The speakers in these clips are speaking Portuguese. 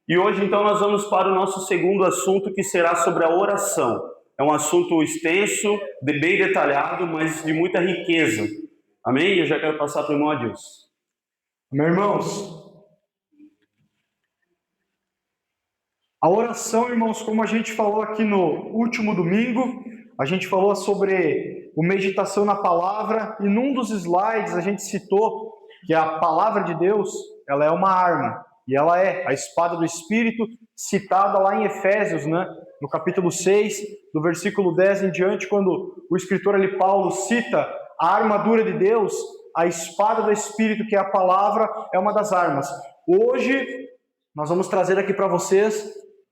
E hoje, então, nós vamos para o nosso segundo assunto, que será sobre a oração. É um assunto extenso, bem detalhado, mas de muita riqueza. Amém? Eu já quero passar para o irmão Adilson. Meus irmãos, a oração, irmãos, como a gente falou aqui no último domingo, a gente falou sobre o meditação na palavra, e num dos slides a gente citou que a palavra de Deus, ela é uma arma, e ela é a espada do Espírito, citada lá em Efésios, no capítulo 6, do versículo 10 em diante, quando o escritor ali, Paulo, cita a armadura de Deus, a espada do Espírito, que é a palavra, é uma das armas. Hoje, nós vamos trazer aqui para vocês,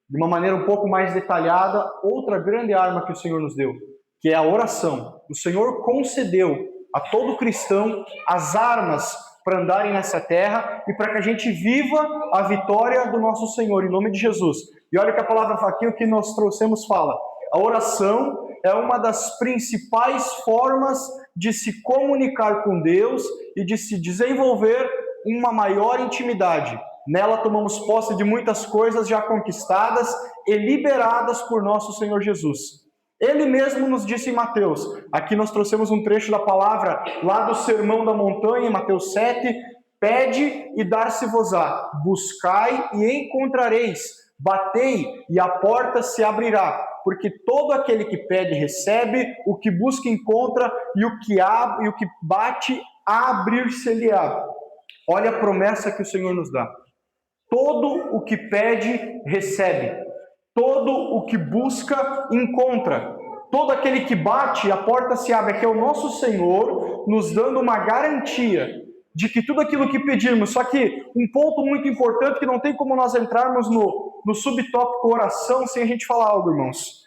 de uma maneira um pouco mais detalhada, outra grande arma que o Senhor nos deu, que é a oração. O Senhor concedeu a todo cristão as armas para andarem nessa terra e para que a gente viva a vitória do nosso Senhor, em nome de Jesus. E olha que a palavra aqui, o que nós trouxemos fala. A oração é uma das principais formas de se comunicar com Deus e de se desenvolver uma maior intimidade. Nela tomamos posse de muitas coisas já conquistadas e liberadas por nosso Senhor Jesus. Ele mesmo nos disse em Mateus, aqui nós trouxemos um trecho da palavra lá do Sermão da Montanha, em Mateus 7, pede e dar-se-vos-á, buscai e encontrareis, batei e a porta se abrirá, porque todo aquele que pede recebe, o que busca encontra, e o que bate abrir-se-lhe-á. Olha a promessa que o Senhor nos dá. Todo o que pede, recebe. Todo o que busca, encontra. Todo aquele que bate, a porta se abre. Aqui é o nosso Senhor nos dando uma garantia de que tudo aquilo que pedirmos, só que um ponto muito importante que não tem como nós entrarmos no subtópico oração sem a gente falar algo, irmãos.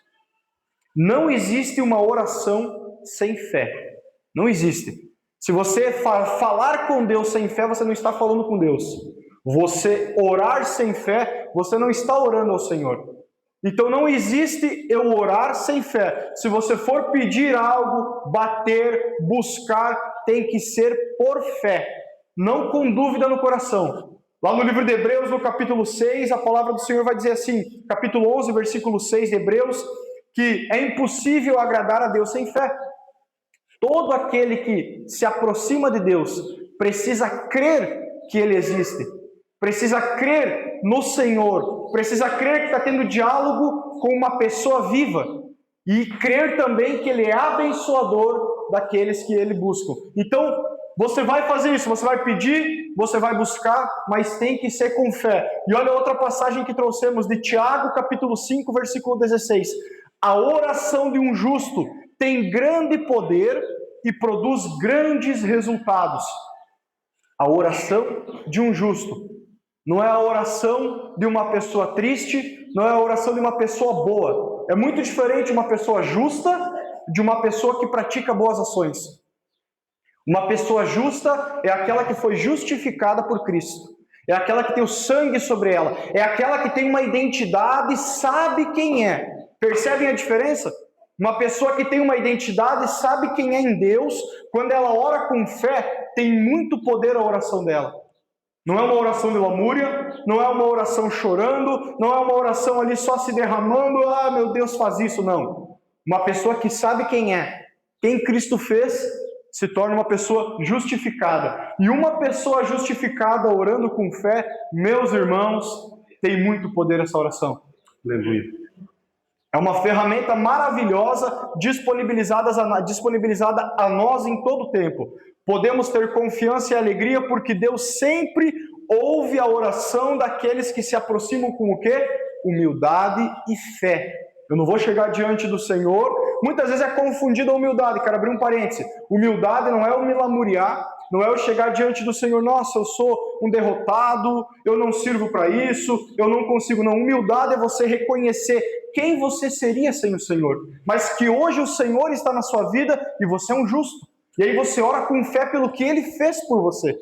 Não existe uma oração sem fé. Não existe. Se você falar com Deus sem fé, você não está falando com Deus. Você orar sem fé, você não está orando ao Senhor. Então não existe eu orar sem fé. Se você for pedir algo, bater, buscar, tem que ser por fé, não com dúvida no coração. Lá no livro de Hebreus, no capítulo 6, a palavra do Senhor vai dizer assim, capítulo 11, versículo 6 de Hebreus, que é impossível agradar a Deus sem fé. Todo aquele que se aproxima de Deus precisa crer que Ele existe, precisa crer no Senhor, precisa crer que está tendo diálogo com uma pessoa viva e crer também que Ele é abençoador daqueles que Ele buscam. Então, você vai fazer isso, você vai pedir, você vai buscar, mas tem que ser com fé. E olha outra passagem que trouxemos de Tiago, capítulo 5, versículo 16. A oração de um justo tem grande poder e produz grandes resultados. A oração de um justo. Não é a oração de uma pessoa triste, não é a oração de uma pessoa boa. É muito diferente uma pessoa justa de uma pessoa que pratica boas ações. Uma pessoa justa é aquela que foi justificada por Cristo. É aquela que tem o sangue sobre ela. É aquela que tem uma identidade e sabe quem é. Percebem a diferença? Uma pessoa que tem uma identidade e sabe quem é em Deus, quando ela ora com fé, tem muito poder a oração dela. Não é uma oração de lamúria, não é uma oração chorando, não é uma oração ali só se derramando, ah, meu Deus, faz isso, não. Uma pessoa que sabe quem é, quem Cristo fez, se torna uma pessoa justificada. E uma pessoa justificada orando com fé, meus irmãos, tem muito poder essa oração. Aleluia. É uma ferramenta maravilhosa disponibilizada a nós em todo o tempo. Podemos ter confiança e alegria porque Deus sempre ouve a oração daqueles que se aproximam com o quê? Humildade e fé. Eu não vou chegar diante do Senhor. Muitas vezes é confundida a humildade. Quero abrir um parêntese. Humildade não é eu me lamuriar, não é eu chegar diante do Senhor, nossa, eu sou um derrotado, eu não sirvo para isso, eu não consigo. Não, humildade é você reconhecer quem você seria sem o Senhor, mas que hoje o Senhor está na sua vida e você é um justo. E aí você ora com fé pelo que Ele fez por você.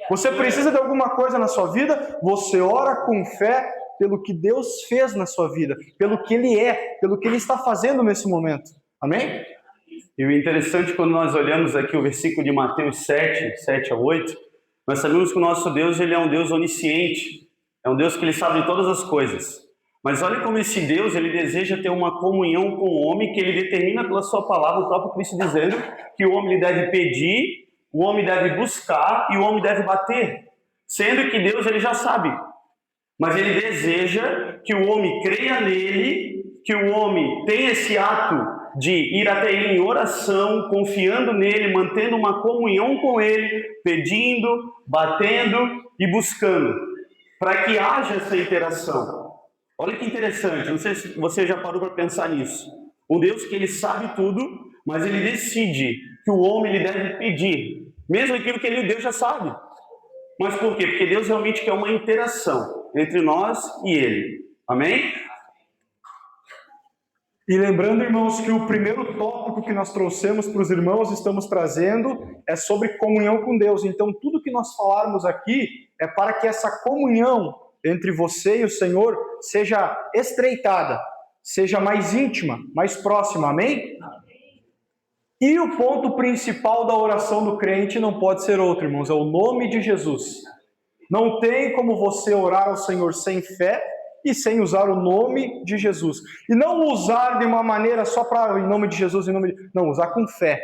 Você precisa de alguma coisa na sua vida, você ora com fé pelo que Deus fez na sua vida, pelo que Ele é, pelo que Ele está fazendo nesse momento. Amém? E o interessante, quando nós olhamos aqui o versículo de Mateus 7 a 8, nós sabemos que o nosso Deus, ele é um Deus onisciente, É um Deus que ele sabe de todas as coisas. Mas olha como esse Deus, ele deseja ter uma comunhão com o homem, que ele determina pela sua palavra, o próprio Cristo dizendo que o homem deve pedir, o homem deve buscar e o homem deve bater. Sendo que Deus, ele já sabe. Mas ele deseja que o homem creia nele, que o homem tenha esse ato de ir até ele em oração, confiando nele, mantendo uma comunhão com ele, pedindo, batendo e buscando, para que haja essa interação. Olha que interessante, não sei se você já parou para pensar nisso. Um Deus que ele sabe tudo, mas ele decide que o homem ele deve pedir, mesmo aquilo que Deus já sabe. Mas por quê? Porque Deus realmente quer uma interação entre nós e ele. Amém? E lembrando, irmãos, que o primeiro tópico que nós trouxemos para os irmãos, estamos trazendo, é sobre comunhão com Deus. Então, tudo que nós falarmos aqui é para que essa comunhão entre você e o Senhor seja estreitada, seja mais íntima, mais próxima. Amém? E o ponto principal da oração do crente não pode ser outro, irmãos, é o nome de Jesus. Não tem como você orar ao Senhor sem fé e sem usar o nome de Jesus. E não usar de uma maneira só para em nome de Jesus, não, usar com fé.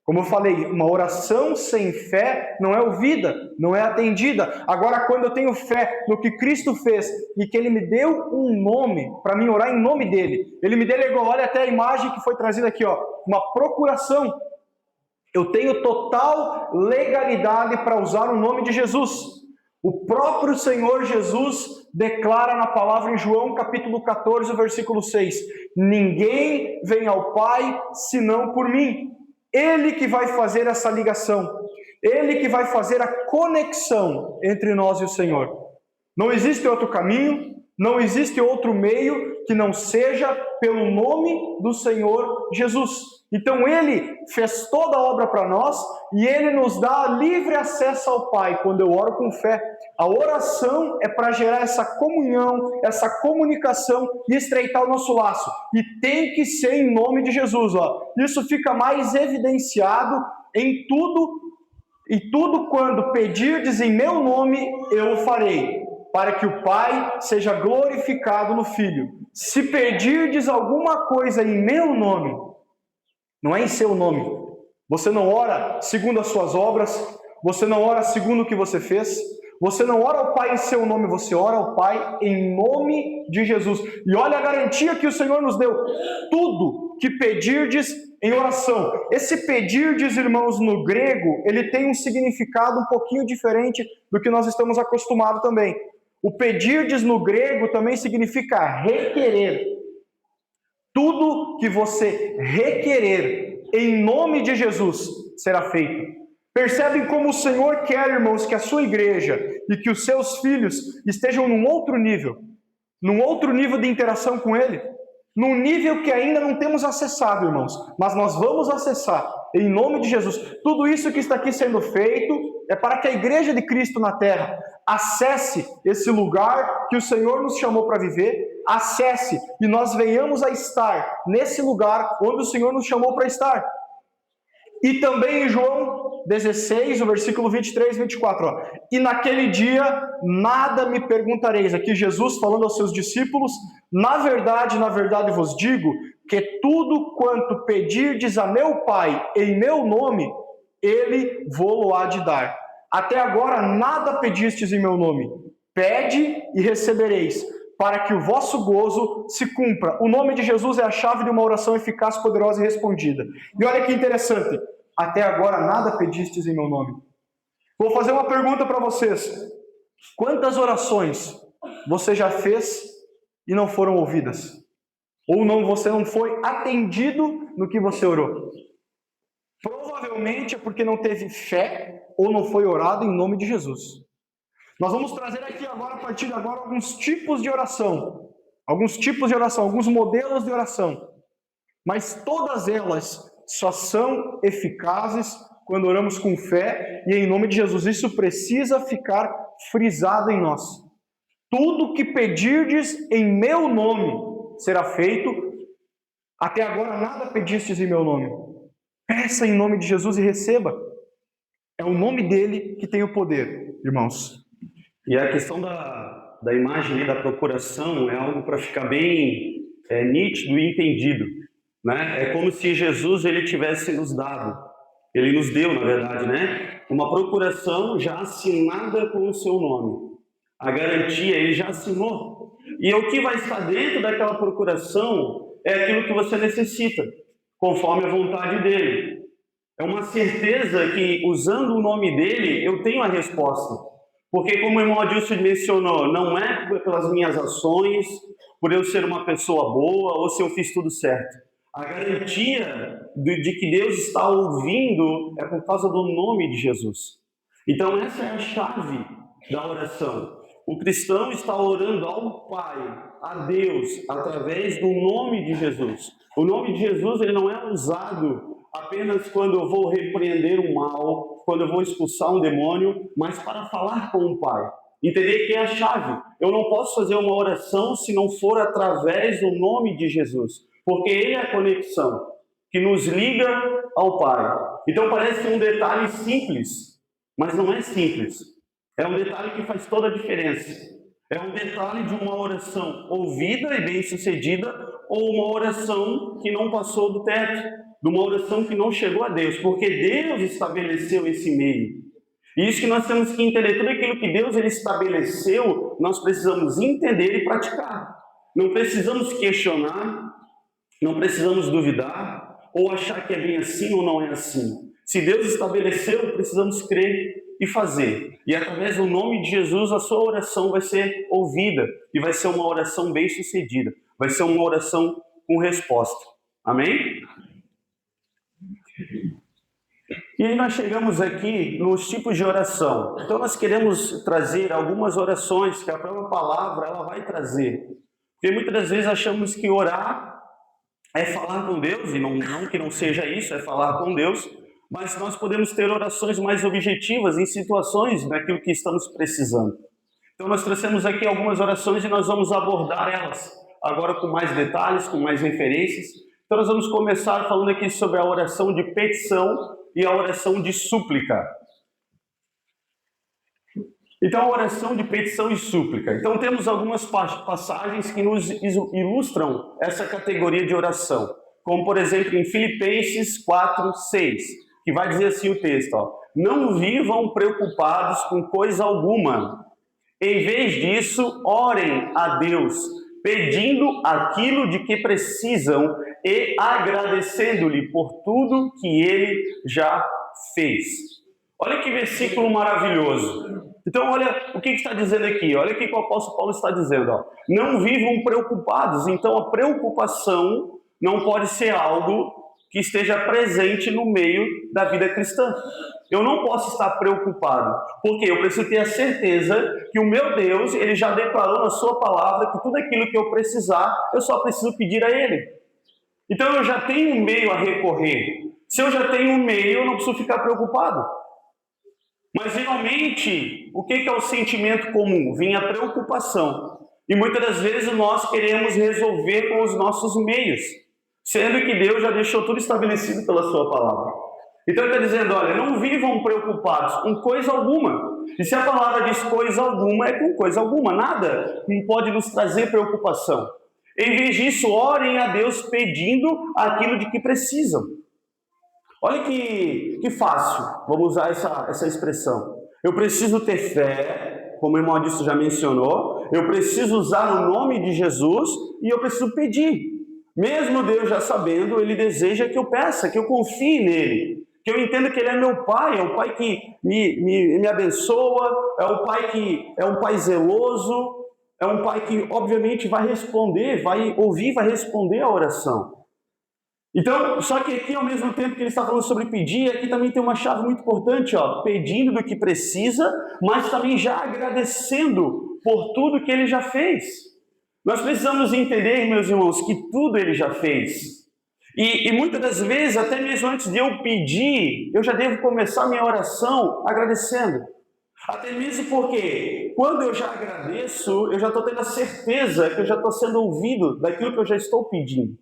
Como eu falei, uma oração sem fé não é ouvida, não é atendida. Agora, quando eu tenho fé no que Cristo fez e que Ele me deu um nome para mim orar em nome dEle, Ele me delegou, olha até a imagem que foi trazida aqui, ó, uma procuração. Eu tenho total legalidade para usar o nome de Jesus. O próprio Senhor Jesus declara na palavra em João capítulo 14, versículo 6, ninguém vem ao Pai senão por mim. Ele que vai fazer essa ligação, Ele que vai fazer a conexão entre nós e o Senhor. Não existe outro caminho, não existe outro meio que não seja pelo nome do Senhor Jesus. Então Ele fez toda a obra para nós e Ele nos dá livre acesso ao Pai quando eu oro com fé. A oração é para gerar essa comunhão, essa comunicação e estreitar o nosso laço. E tem que ser em nome de Jesus. Ó. Isso fica mais evidenciado em tudo, e tudo quando pedirdes em meu nome, eu o farei, para que o Pai seja glorificado no Filho. Se pedirdes alguma coisa em meu nome, não é em seu nome. Você não ora segundo as suas obras, você não ora segundo o que você fez, você não ora ao Pai em seu nome, você ora ao Pai em nome de Jesus. E olha a garantia que o Senhor nos deu. Tudo que pedirdes em oração. Esse pedirdes, irmãos, no grego, ele tem um significado um pouquinho diferente do que nós estamos acostumados também. O pedirdes no grego também significa requerer. Tudo que você requerer em nome de Jesus será feito. Percebem como o Senhor quer, irmãos, que a sua igreja e que os seus filhos estejam num outro nível de interação com Ele, num nível que ainda não temos acessado, irmãos, mas nós vamos acessar, em nome de Jesus. Tudo isso que está aqui sendo feito é para que a igreja de Cristo na terra acesse esse lugar que o Senhor nos chamou para viver, acesse e nós venhamos a estar nesse lugar onde o Senhor nos chamou para estar. E também em João 16, o versículo 23 e 24. Ó. E naquele dia nada me perguntareis. Aqui Jesus falando aos seus discípulos, na verdade vos digo, que tudo quanto pedirdes a meu Pai em meu nome, Ele vô-lo há de dar. Até agora nada pedistes em meu nome. Pede e recebereis, para que o vosso gozo se cumpra. O nome de Jesus é a chave de uma oração eficaz, poderosa e respondida. E olha que interessante. Até agora nada pedistes em meu nome. Vou fazer uma pergunta para vocês. Quantas orações você já fez e não foram ouvidas? Ou você não foi atendido no que você orou? Provavelmente é porque não teve fé ou não foi orado em nome de Jesus. Nós vamos trazer aqui agora, a partir de agora, alguns tipos de oração. Alguns modelos de oração. Mas todas elas só são eficazes quando oramos com fé e em nome de Jesus. Isso precisa ficar frisado em nós. Tudo que pedirdes em meu nome será feito. Até agora nada pedistes em meu nome. Peça em nome de Jesus e receba. É o nome dele que tem o poder, irmãos. E a questão da da imagem da procuração é algo para ficar bem nítido e entendido, né? É como se Jesus ele tivesse nos dado, ele nos deu, na verdade, né? Uma procuração já assinada com o seu nome. A garantia ele já assinou. E o que vai estar dentro daquela procuração é aquilo que você necessita, conforme a vontade dele. É uma certeza que, usando o nome dele, eu tenho a resposta. Porque, como o irmão Adilson mencionou, não é pelas minhas ações, por eu ser uma pessoa boa ou se eu fiz tudo certo. A garantia de que Deus está ouvindo é por causa do nome de Jesus. Então, essa é a chave da oração. O cristão está orando ao Pai, a Deus, através do nome de Jesus. O nome de Jesus ele não é usado apenas quando eu vou repreender o mal, quando eu vou expulsar um demônio, mas para falar com o Pai. Entender que é a chave. Eu não posso fazer uma oração se não for através do nome de Jesus, porque ele é a conexão que nos liga ao Pai. Então parece um detalhe simples, mas não é simples. É um detalhe que faz toda a diferença. É um detalhe de uma oração ouvida e bem-sucedida ou uma oração que não passou do teto, de uma oração que não chegou a Deus, porque Deus estabeleceu esse meio. E isso que nós temos que entender, tudo aquilo que Deus ele estabeleceu, nós precisamos entender e praticar. Não precisamos questionar, não precisamos duvidar, ou achar que é bem assim ou não é assim. Se Deus estabeleceu, precisamos crer e fazer. E através do nome de Jesus, a sua oração vai ser ouvida. E vai ser uma oração bem-sucedida. Vai ser uma oração com resposta. Amém? E aí nós chegamos aqui nos tipos de oração. Então nós queremos trazer algumas orações que a própria palavra ela vai trazer. Porque muitas das vezes achamos que orar é falar com Deus, e não que não seja isso, é falar com Deus, mas nós podemos ter orações mais objetivas em situações daquilo que estamos precisando. Então nós trouxemos aqui algumas orações e nós vamos abordar elas agora com mais detalhes, com mais referências. Então nós vamos começar falando aqui sobre a oração de petição e a oração de súplica. Então, a oração de petição e súplica. Então, temos algumas passagens que nos ilustram essa categoria de oração. Como, por exemplo, em Filipenses 4:6, que vai dizer assim o texto, não vivam preocupados com coisa alguma. Em vez disso, orem a Deus, pedindo aquilo de que precisam e agradecendo-lhe por tudo que Ele já fez. Olha que versículo maravilhoso. Então, olha o que está dizendo aqui. Olha o que o apóstolo Paulo está dizendo. Não vivam preocupados. Então, a preocupação não pode ser algo que esteja presente no meio da vida cristã. Eu não posso estar preocupado, porque eu preciso ter a certeza que o meu Deus, Ele já declarou na sua palavra que tudo aquilo que eu precisar, eu só preciso pedir a Ele. Então, eu já tenho um meio a recorrer. Se eu já tenho um meio, eu não preciso ficar preocupado. Mas, geralmente, o que é o sentimento comum? Vem a preocupação. E muitas das vezes nós queremos resolver com os nossos meios, sendo que Deus já deixou tudo estabelecido pela sua palavra. Então ele está dizendo, olha, não vivam preocupados com coisa alguma. E se a palavra diz coisa alguma, é com coisa alguma. Nada pode nos trazer preocupação. Em vez disso, orem a Deus pedindo aquilo de que precisam. Olha que fácil, vamos usar essa expressão. Eu preciso ter fé, como o irmão Adilson já mencionou, eu preciso usar o nome de Jesus e eu preciso pedir. Mesmo Deus já sabendo, Ele deseja que eu peça, que eu confie nele, que eu entenda que Ele é meu Pai, é o Pai que me abençoa, é o Pai que é um Pai zeloso, é um Pai que obviamente vai responder, vai ouvir, vai responder a oração. Então, só que aqui ao mesmo tempo que ele está falando sobre pedir, aqui também tem uma chave muito importante, pedindo do que precisa, mas também já agradecendo por tudo que ele já fez. Nós precisamos entender, meus irmãos, que tudo ele já fez. E muitas das vezes, até mesmo antes de eu pedir, eu já devo começar minha oração agradecendo. Até mesmo porque, quando eu já agradeço, eu já estou tendo a certeza que eu já estou sendo ouvido daquilo que eu já estou pedindo.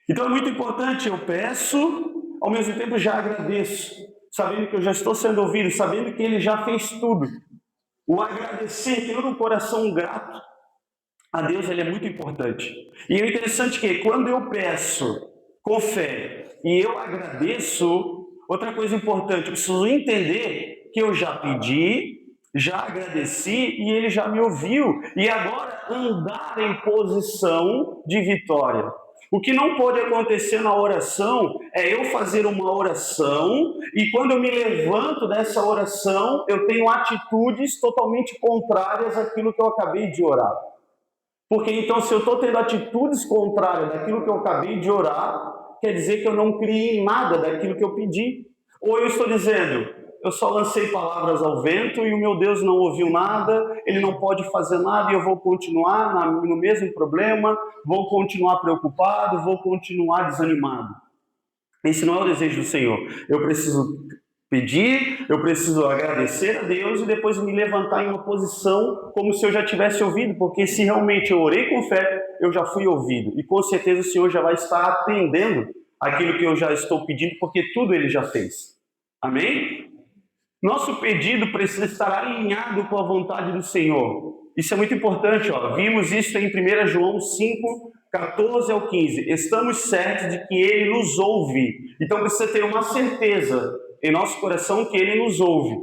Então é muito importante, eu peço, ao mesmo tempo já agradeço, sabendo que eu já estou sendo ouvido, sabendo que Ele já fez tudo. O agradecer, ter um coração grato a Deus, ele é muito importante. E é interessante que quando eu peço com fé e eu agradeço, outra coisa importante, eu preciso entender que eu já pedi, já agradeci e ele já me ouviu. E agora andar em posição de vitória. O que não pode acontecer na oração é eu fazer uma oração e quando eu me levanto dessa oração, eu tenho atitudes totalmente contrárias àquilo que eu acabei de orar. Porque então, se eu estou tendo atitudes contrárias daquilo que eu acabei de orar, quer dizer que eu não criei nada daquilo que eu pedi. Ou eu estou dizendo, eu só lancei palavras ao vento e o meu Deus não ouviu nada, ele não pode fazer nada e eu vou continuar no mesmo problema, vou continuar preocupado, vou continuar desanimado. Esse não é o desejo do Senhor. Eu preciso pedir, eu preciso agradecer a Deus e depois me levantar em uma posição como se eu já tivesse ouvido, porque se realmente eu orei com fé, eu já fui ouvido. E com certeza o Senhor já vai estar atendendo aquilo que eu já estou pedindo, porque tudo Ele já fez. Amém? Nosso pedido precisa estar alinhado com a vontade do Senhor. Isso é muito importante, ó. Vimos isso em 1 João 5, 14 ao 15. Estamos certos de que Ele nos ouve. Então precisa ter uma certeza em nosso coração que Ele nos ouve.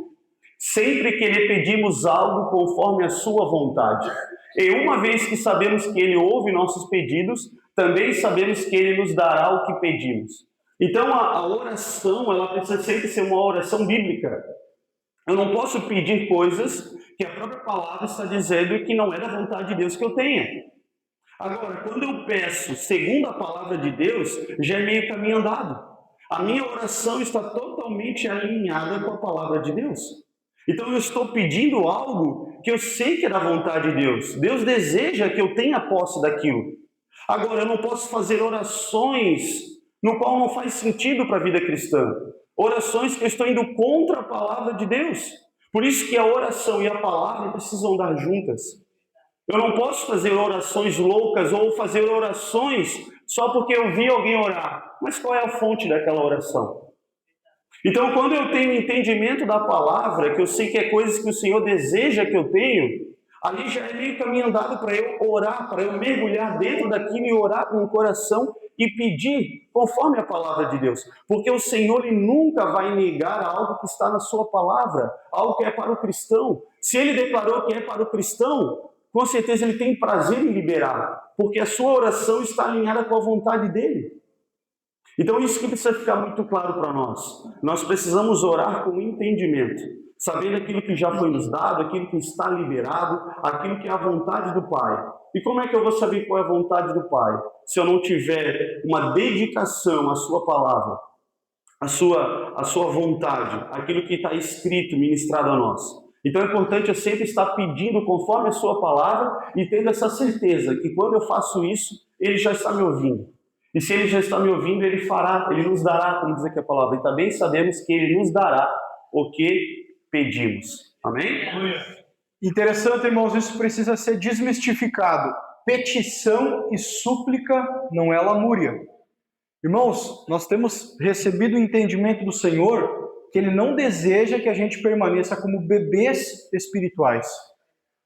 Sempre que lhe pedimos algo conforme a sua vontade. E uma vez que sabemos que Ele ouve nossos pedidos, também sabemos que Ele nos dará o que pedimos. Então a oração, ela precisa sempre ser uma oração bíblica. Eu não posso pedir coisas que a própria palavra está dizendo que não é da vontade de Deus que eu tenha. Agora, quando eu peço segundo a palavra de Deus, já é meio caminho andado. A minha oração está totalmente alinhada com a palavra de Deus. Então eu estou pedindo algo que eu sei que é da vontade de Deus. Deus deseja que eu tenha posse daquilo. Agora, eu não posso fazer orações no qual não faz sentido para a vida cristã. Orações que eu estou indo contra a palavra de Deus. Por isso que a oração e a palavra precisam andar juntas. Eu não posso fazer orações loucas ou fazer orações só porque eu vi alguém orar. Mas qual é a fonte daquela oração? Então, quando eu tenho entendimento da palavra, que eu sei que é coisas que o Senhor deseja que eu tenha, ali já é meio caminho andado para eu orar, para eu mergulhar dentro daquilo e orar com o coração e pedir conforme a palavra de Deus. Porque o Senhor ele nunca vai negar algo que está na sua palavra, algo que é para o cristão. Se ele declarou que é para o cristão, com certeza ele tem prazer em liberar, porque a sua oração está alinhada com a vontade dele. Então isso que precisa ficar muito claro para nós. Nós precisamos orar com entendimento, sabendo aquilo que já foi nos dado, aquilo que está liberado, aquilo que é a vontade do Pai. E como é que eu vou saber qual é a vontade do Pai? Se eu não tiver uma dedicação à sua palavra, à sua vontade, aquilo que está escrito, ministrado a nós. Então é importante eu sempre estar pedindo conforme a sua palavra e tendo essa certeza que quando eu faço isso, Ele já está me ouvindo. E se Ele já está me ouvindo, Ele fará, Ele nos dará, como diz aqui a palavra. E também sabemos que Ele nos dará o que pedimos. Amém? Interessante, irmãos, isso precisa ser desmistificado. Petição e súplica não é lamúria. Irmãos, nós temos recebido o entendimento do Senhor que Ele não deseja que a gente permaneça como bebês espirituais.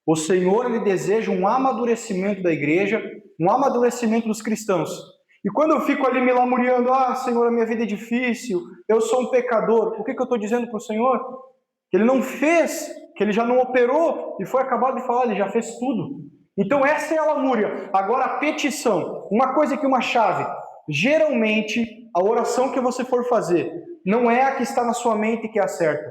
O Senhor, Ele deseja um amadurecimento da igreja, um amadurecimento dos cristãos. E quando eu fico ali me lamuriando, Senhor, a minha vida é difícil, eu sou um pecador, o que eu estou dizendo para o Senhor? Que Ele não fez, que Ele já não operou, e foi acabado de falar, Ele já fez tudo. Então essa é a lamúria. Agora a petição, uma coisa que uma chave. Geralmente, a oração que você for fazer, não é a que está na sua mente que é a certa.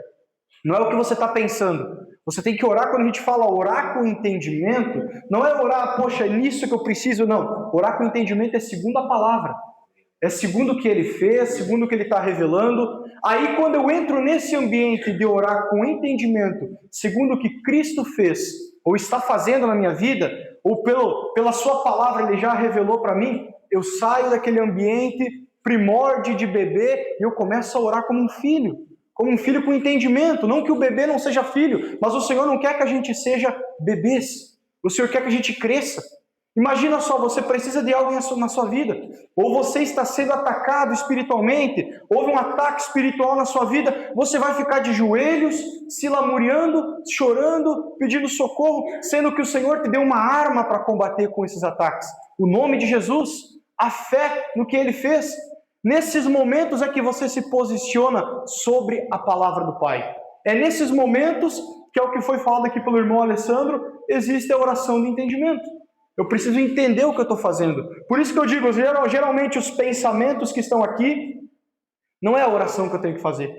Não é o que você está pensando. Você tem que orar, quando a gente fala orar com entendimento, não é orar, poxa, é nisso que eu preciso, não. Orar com entendimento é segundo a palavra. É segundo o que Ele fez, segundo o que Ele está revelando. Aí quando eu entro nesse ambiente de orar com entendimento, segundo o que Cristo fez, ou está fazendo na minha vida, ou pela sua palavra Ele já revelou para mim, eu saio daquele ambiente primórdio de bebê e eu começo a orar como um filho com entendimento. Não que o bebê não seja filho, mas o Senhor não quer que a gente seja bebês. O Senhor quer que a gente cresça. Imagina só, você precisa de algo na sua vida, ou você está sendo atacado espiritualmente, houve um ataque espiritual na sua vida, você vai ficar de joelhos, se lamuriando, chorando, pedindo socorro, sendo que o Senhor te deu uma arma para combater com esses ataques. O nome de Jesus, a fé no que Ele fez. Nesses momentos é que você se posiciona sobre a palavra do Pai. É nesses momentos, que é o que foi falado aqui pelo irmão Alessandro, existe a oração de entendimento. Eu preciso entender o que eu estou fazendo. Por isso que eu digo, geralmente os pensamentos que estão aqui, não é a oração que eu tenho que fazer.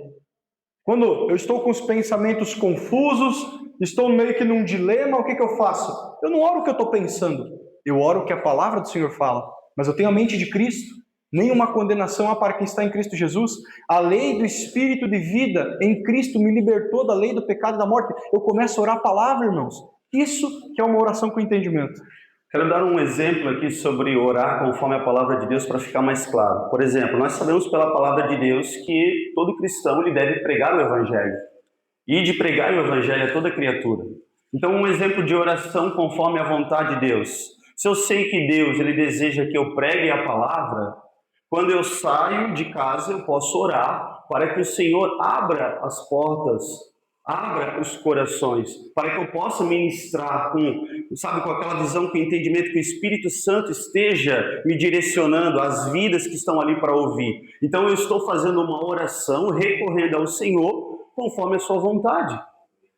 Quando eu estou com os pensamentos confusos, estou meio que num dilema, o que eu faço? Eu não oro o que eu estou pensando, eu oro o que a palavra do Senhor fala. Mas eu tenho a mente de Cristo. Nenhuma condenação há para quem está em Cristo Jesus. A lei do Espírito de vida em Cristo me libertou da lei do pecado e da morte. Eu começo a orar a palavra, irmãos. Isso que é uma oração com entendimento. Quero dar um exemplo aqui sobre orar conforme a palavra de Deus para ficar mais claro. Por exemplo, nós sabemos pela palavra de Deus que todo cristão ele deve pregar o Evangelho. E de pregar o Evangelho a toda criatura. Então, um exemplo de oração conforme a vontade de Deus. Se eu sei que Deus ele deseja que eu pregue a palavra, quando eu saio de casa eu posso orar para que o Senhor abra as portas, abra os corações, para que eu possa ministrar com aquela visão, com o entendimento que o Espírito Santo esteja me direcionando às vidas que estão ali para ouvir. Então eu estou fazendo uma oração, recorrendo ao Senhor, conforme a sua vontade.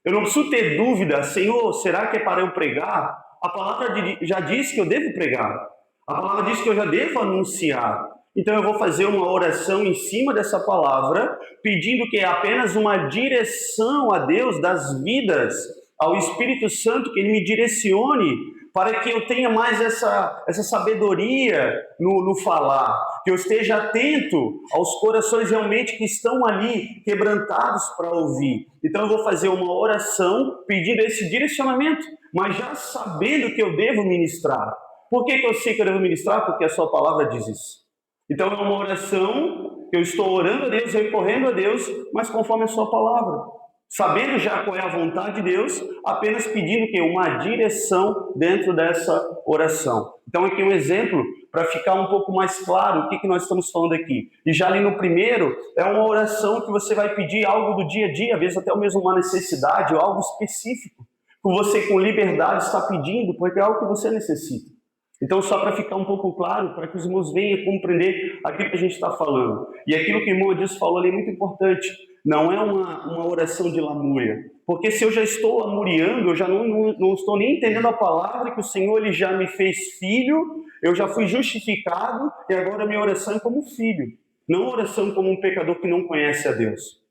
Eu não preciso ter dúvida, Senhor, será que é para eu pregar? A palavra já diz que eu devo pregar. A palavra diz que eu já devo anunciar. Então eu vou fazer uma oração em cima dessa palavra, pedindo que é apenas uma direção a Deus das vidas, ao Espírito Santo, que Ele me direcione, para que eu tenha mais essa sabedoria no falar, que eu esteja atento aos corações realmente que estão ali, quebrantados para ouvir. Então eu vou fazer uma oração pedindo esse direcionamento, mas já sabendo que eu devo ministrar. Por que eu sei que eu devo ministrar? Porque a sua palavra diz isso. Então é uma oração que eu estou orando a Deus, recorrendo a Deus, mas conforme a sua palavra. Sabendo já qual é a vontade de Deus, apenas pedindo que uma direção dentro dessa oração. Então aqui um exemplo para ficar um pouco mais claro o que nós estamos falando aqui. E já ali no primeiro, é uma oração que você vai pedir algo do dia a dia, às vezes até mesmo uma necessidade ou algo específico, que você com liberdade está pedindo, porque é algo que você necessita. Então, só para ficar um pouco claro, para que os irmãos venham compreender aquilo que a gente está falando. E aquilo que o irmão Adilson falou ali é muito importante. Não é uma oração de lamúria. Porque se eu já estou lamuriando, eu já não estou nem entendendo a palavra que o Senhor ele já me fez filho, eu já fui justificado e agora a minha oração é como filho. Não oração como um pecador que não conhece a Deus.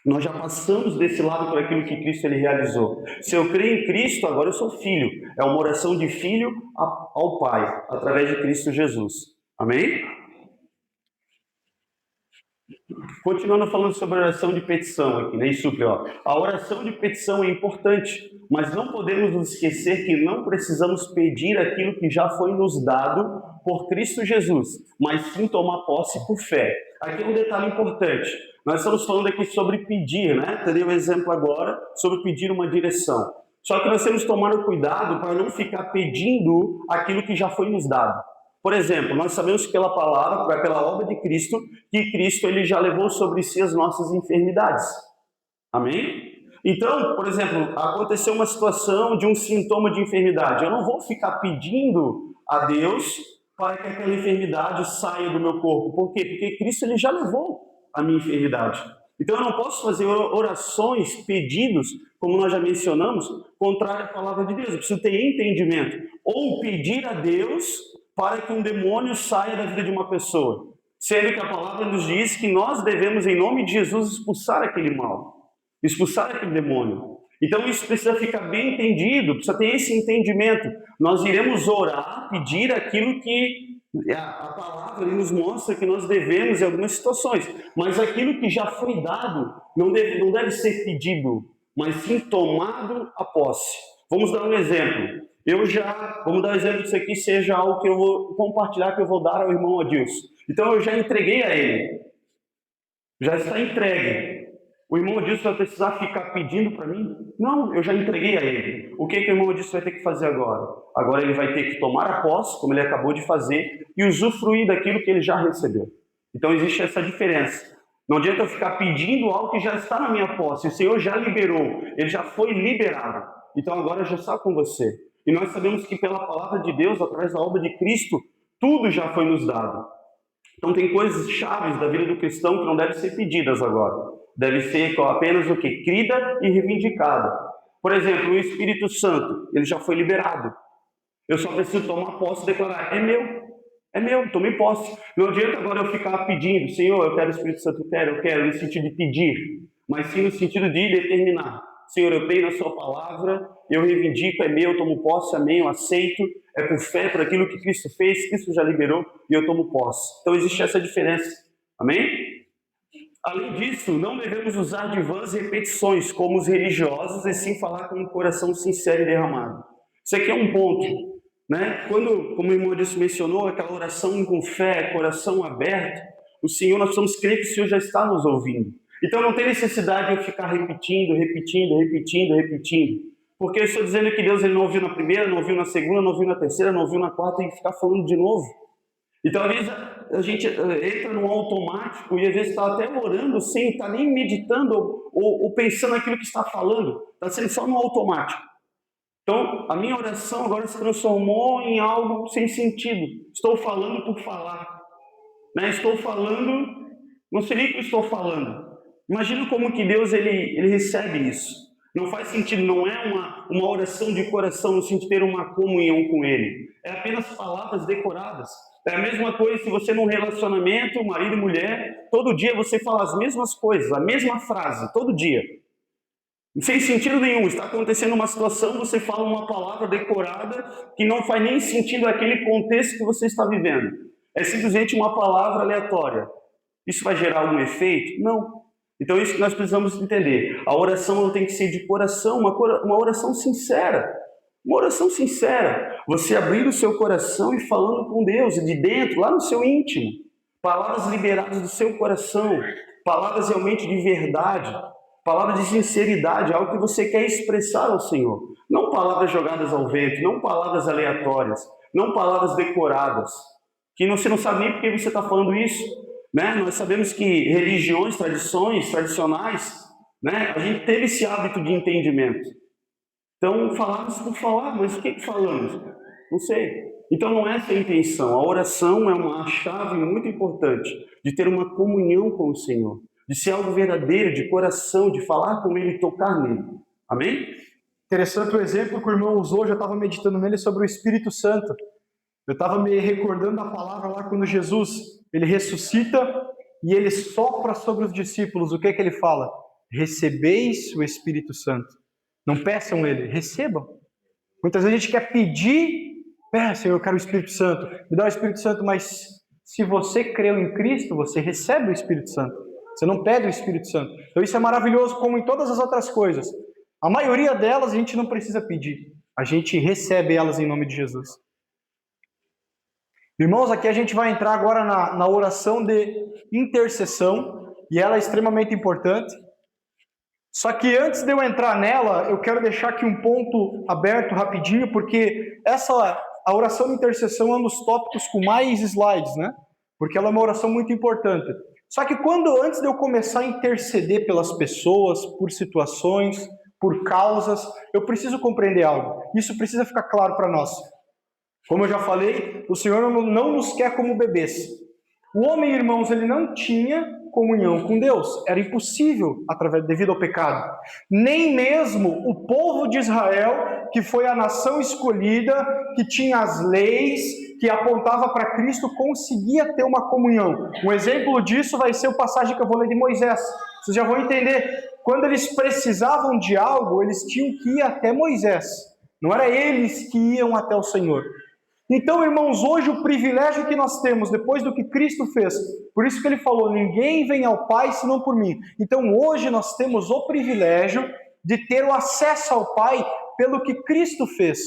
Nós já passamos desse lado por aquilo que Cristo ele realizou. Se eu creio em Cristo, agora eu sou filho. É uma oração de filho ao Pai, através de Cristo Jesus. Amém? Continuando falando sobre a oração de petição aqui, né? Isso, a oração de petição é importante, mas não podemos nos esquecer que não precisamos pedir aquilo que já foi nos dado por Cristo Jesus, mas sim tomar posse por fé. Aqui é um detalhe importante. Nós estamos falando aqui sobre pedir, né? Teria um exemplo agora sobre pedir uma direção. Só que nós temos que tomar o cuidado para não ficar pedindo aquilo que já foi nos dado. Por exemplo, nós sabemos pela palavra, pela obra de Cristo, que Cristo ele já levou sobre si as nossas enfermidades. Amém? Então, por exemplo, aconteceu uma situação de um sintoma de enfermidade. Eu não vou ficar pedindo a Deus para que aquela enfermidade saia do meu corpo. Por quê? Porque Cristo ele já levou a minha enfermidade. Então eu não posso fazer orações, pedidos, como nós já mencionamos, contrário à palavra de Deus. Eu preciso ter entendimento. Ou pedir a Deus para que um demônio saia da vida de uma pessoa. Sendo que a palavra nos diz que nós devemos, em nome de Jesus, expulsar aquele mal. Expulsar aquele demônio. Então isso precisa ficar bem entendido, precisa ter esse entendimento. Nós iremos orar, pedir aquilo que a palavra nos mostra que nós devemos em algumas situações, mas aquilo que já foi dado não deve ser pedido, mas sim tomado a posse. Vamos dar um exemplo. Vamos dar um exemplo disso aqui, seja algo que eu vou compartilhar, que eu vou dar ao irmão Adilson. Então eu já entreguei a ele, já está entregue. O irmão Adilson vai precisar ficar pedindo para mim? Não, eu já entreguei a ele. O que o irmão Adilson vai ter que fazer agora? Agora ele vai ter que tomar a posse, como ele acabou de fazer, e usufruir daquilo que ele já recebeu. Então existe essa diferença. Não adianta eu ficar pedindo algo que já está na minha posse. O Senhor já liberou, ele já foi liberado. Então agora já está com você. E nós sabemos que pela palavra de Deus, através da obra de Cristo, tudo já foi nos dado. Então tem coisas chaves da vida do cristão que não devem ser pedidas agora. Deve ser apenas o quê? Crida e reivindicada. Por exemplo, o Espírito Santo, ele já foi liberado. Eu só preciso tomar posse e declarar, é meu, tomei posse. Não adianta agora eu ficar pedindo, Senhor, eu quero o Espírito Santo, eu quero, no sentido de pedir, mas sim no sentido de determinar. Senhor, eu creio na sua palavra, eu reivindico, é meu, eu tomo posse, amém, eu aceito, é por fé, por aquilo que Cristo fez, Cristo já liberou e eu tomo posse. Então existe essa diferença, amém? Além disso, não devemos usar de vãs repetições como os religiosos e sim falar com um coração sincero e derramado. Isso aqui é um ponto, né? Quando, como o irmão Adilson mencionou, aquela oração com fé, coração aberto, o Senhor, nós precisamos crer que o Senhor já está nos ouvindo. Então não tem necessidade de eu ficar repetindo, porque eu estou dizendo que Deus ele não ouviu na primeira, não ouviu na segunda, não ouviu na terceira, não ouviu na quarta e ficar falando de novo. Então, às vezes, a gente entra num automático e às vezes está até orando sem estar nem meditando ou pensando naquilo que está falando. Está sendo só no automático. Então, a minha oração agora se transformou em algo sem sentido. Estou falando por falar. Né? Estou falando, não sei nem o que estou falando. Imagina como que Deus ele recebe isso. Não faz sentido, não é uma oração de coração no sentido de ter uma comunhão com Ele. É apenas palavras decoradas. É a mesma coisa se você num relacionamento, marido e mulher, todo dia você fala as mesmas coisas, a mesma frase, todo dia. Sem sentido nenhum, está acontecendo uma situação, você fala uma palavra decorada que não faz nem sentido àquele contexto que você está vivendo. É simplesmente uma palavra aleatória. Isso vai gerar algum efeito? Não. Então isso que nós precisamos entender. A oração não tem que ser de coração, uma oração sincera. Uma oração sincera. Você abrir o seu coração e falando com Deus, de dentro, lá no seu íntimo. Palavras liberadas do seu coração. Palavras realmente de verdade. Palavras de sinceridade, algo que você quer expressar ao Senhor. Não palavras jogadas ao vento, não palavras aleatórias, não palavras decoradas. Que você não sabe nem por que você está falando isso. Né? Nós sabemos que religiões, tradições tradicionais, né? A gente teve esse hábito de entendimento. Então, falamos por falar, mas o que falamos? Não sei. Então, não é essa a intenção. A oração é uma chave muito importante de ter uma comunhão com o Senhor, de ser algo verdadeiro, de coração, de falar com Ele e tocar nele. Amém? Interessante o exemplo que o irmão usou, eu já estava meditando nele sobre o Espírito Santo. Eu estava me recordando da palavra lá quando Jesus ele ressuscita e ele sopra sobre os discípulos. O que é que ele fala? Recebeis o Espírito Santo. Não peçam ele, recebam. Muitas vezes a gente quer pedir, Senhor, eu quero o Espírito Santo. Me dá o Espírito Santo, mas se você creu em Cristo, você recebe o Espírito Santo. Você não pede o Espírito Santo. Então isso é maravilhoso, como em todas as outras coisas. A maioria delas a gente não precisa pedir. A gente recebe elas em nome de Jesus. Irmãos, aqui a gente vai entrar agora na oração de intercessão, e ela é extremamente importante. Só que antes de eu entrar nela, eu quero deixar aqui um ponto aberto rapidinho, porque a oração de intercessão é um dos tópicos com mais slides, né? Porque ela é uma oração muito importante. Só que antes de eu começar a interceder pelas pessoas, por situações, por causas, eu preciso compreender algo. Isso precisa ficar claro para nós. Como eu já falei, o Senhor não nos quer como bebês. O homem, irmãos, ele não tinha comunhão com Deus. Era impossível devido ao pecado. Nem mesmo o povo de Israel, que foi a nação escolhida, que tinha as leis, que apontava para Cristo, conseguia ter uma comunhão. Um exemplo disso vai ser o passagem que eu vou ler de Moisés. Vocês já vão entender. Quando eles precisavam de algo, eles tinham que ir até Moisés. Não era eles que iam até o Senhor. Então, irmãos, hoje o privilégio que nós temos, depois do que Cristo fez, por isso que ele falou, ninguém vem ao Pai senão por mim. Então, hoje nós temos o privilégio de ter o acesso ao Pai pelo que Cristo fez.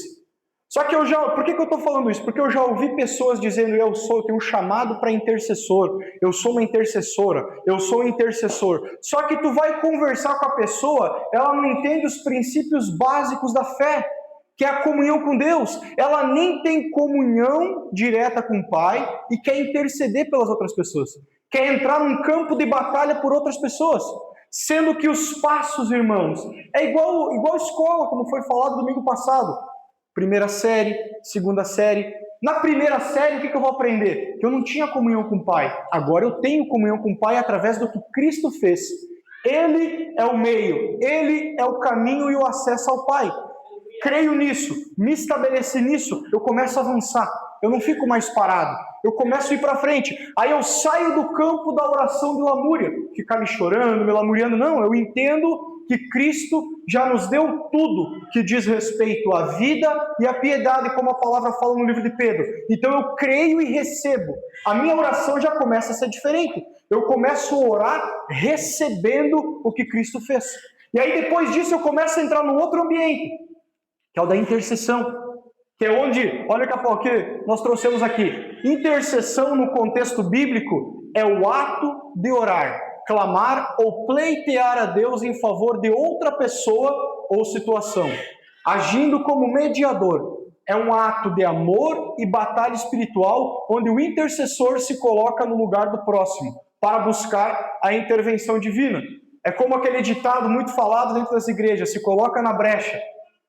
Só que por que eu estou falando isso? Porque eu já ouvi pessoas dizendo, eu tenho um chamado para intercessor, eu sou uma intercessora, eu sou um intercessor. Só que tu vai conversar com a pessoa, ela não entende os princípios básicos da fé, que é a comunhão com Deus. Ela nem tem comunhão direta com o Pai e quer interceder pelas outras pessoas. Quer entrar num campo de batalha por outras pessoas. Sendo que os passos, irmãos, é igual escola, como foi falado domingo passado. Primeira série, segunda série. Na primeira série, o que eu vou aprender? Que eu não tinha comunhão com o Pai. Agora eu tenho comunhão com o Pai através do que Cristo fez. Ele é o meio, Ele é o caminho e o acesso ao Pai. Creio nisso, me estabeleci nisso, eu começo a avançar. Eu não fico mais parado, eu começo a ir para frente. Aí eu saio do campo da oração de lamúria, ficar me chorando, me lamuriando. Não, eu entendo que Cristo já nos deu tudo que diz respeito à vida e à piedade, como a palavra fala no livro de Pedro. Então eu creio e recebo. A minha oração já começa a ser diferente. Eu começo a orar recebendo o que Cristo fez. E aí depois disso eu começo a entrar num outro ambiente, que é o da intercessão. Que é onde, olha que nós trouxemos aqui. Intercessão no contexto bíblico é o ato de orar, clamar ou pleitear a Deus em favor de outra pessoa ou situação, agindo como mediador. É um ato de amor e batalha espiritual, onde o intercessor se coloca no lugar do próximo, para buscar a intervenção divina. É como aquele ditado muito falado dentro das igrejas, se coloca na brecha,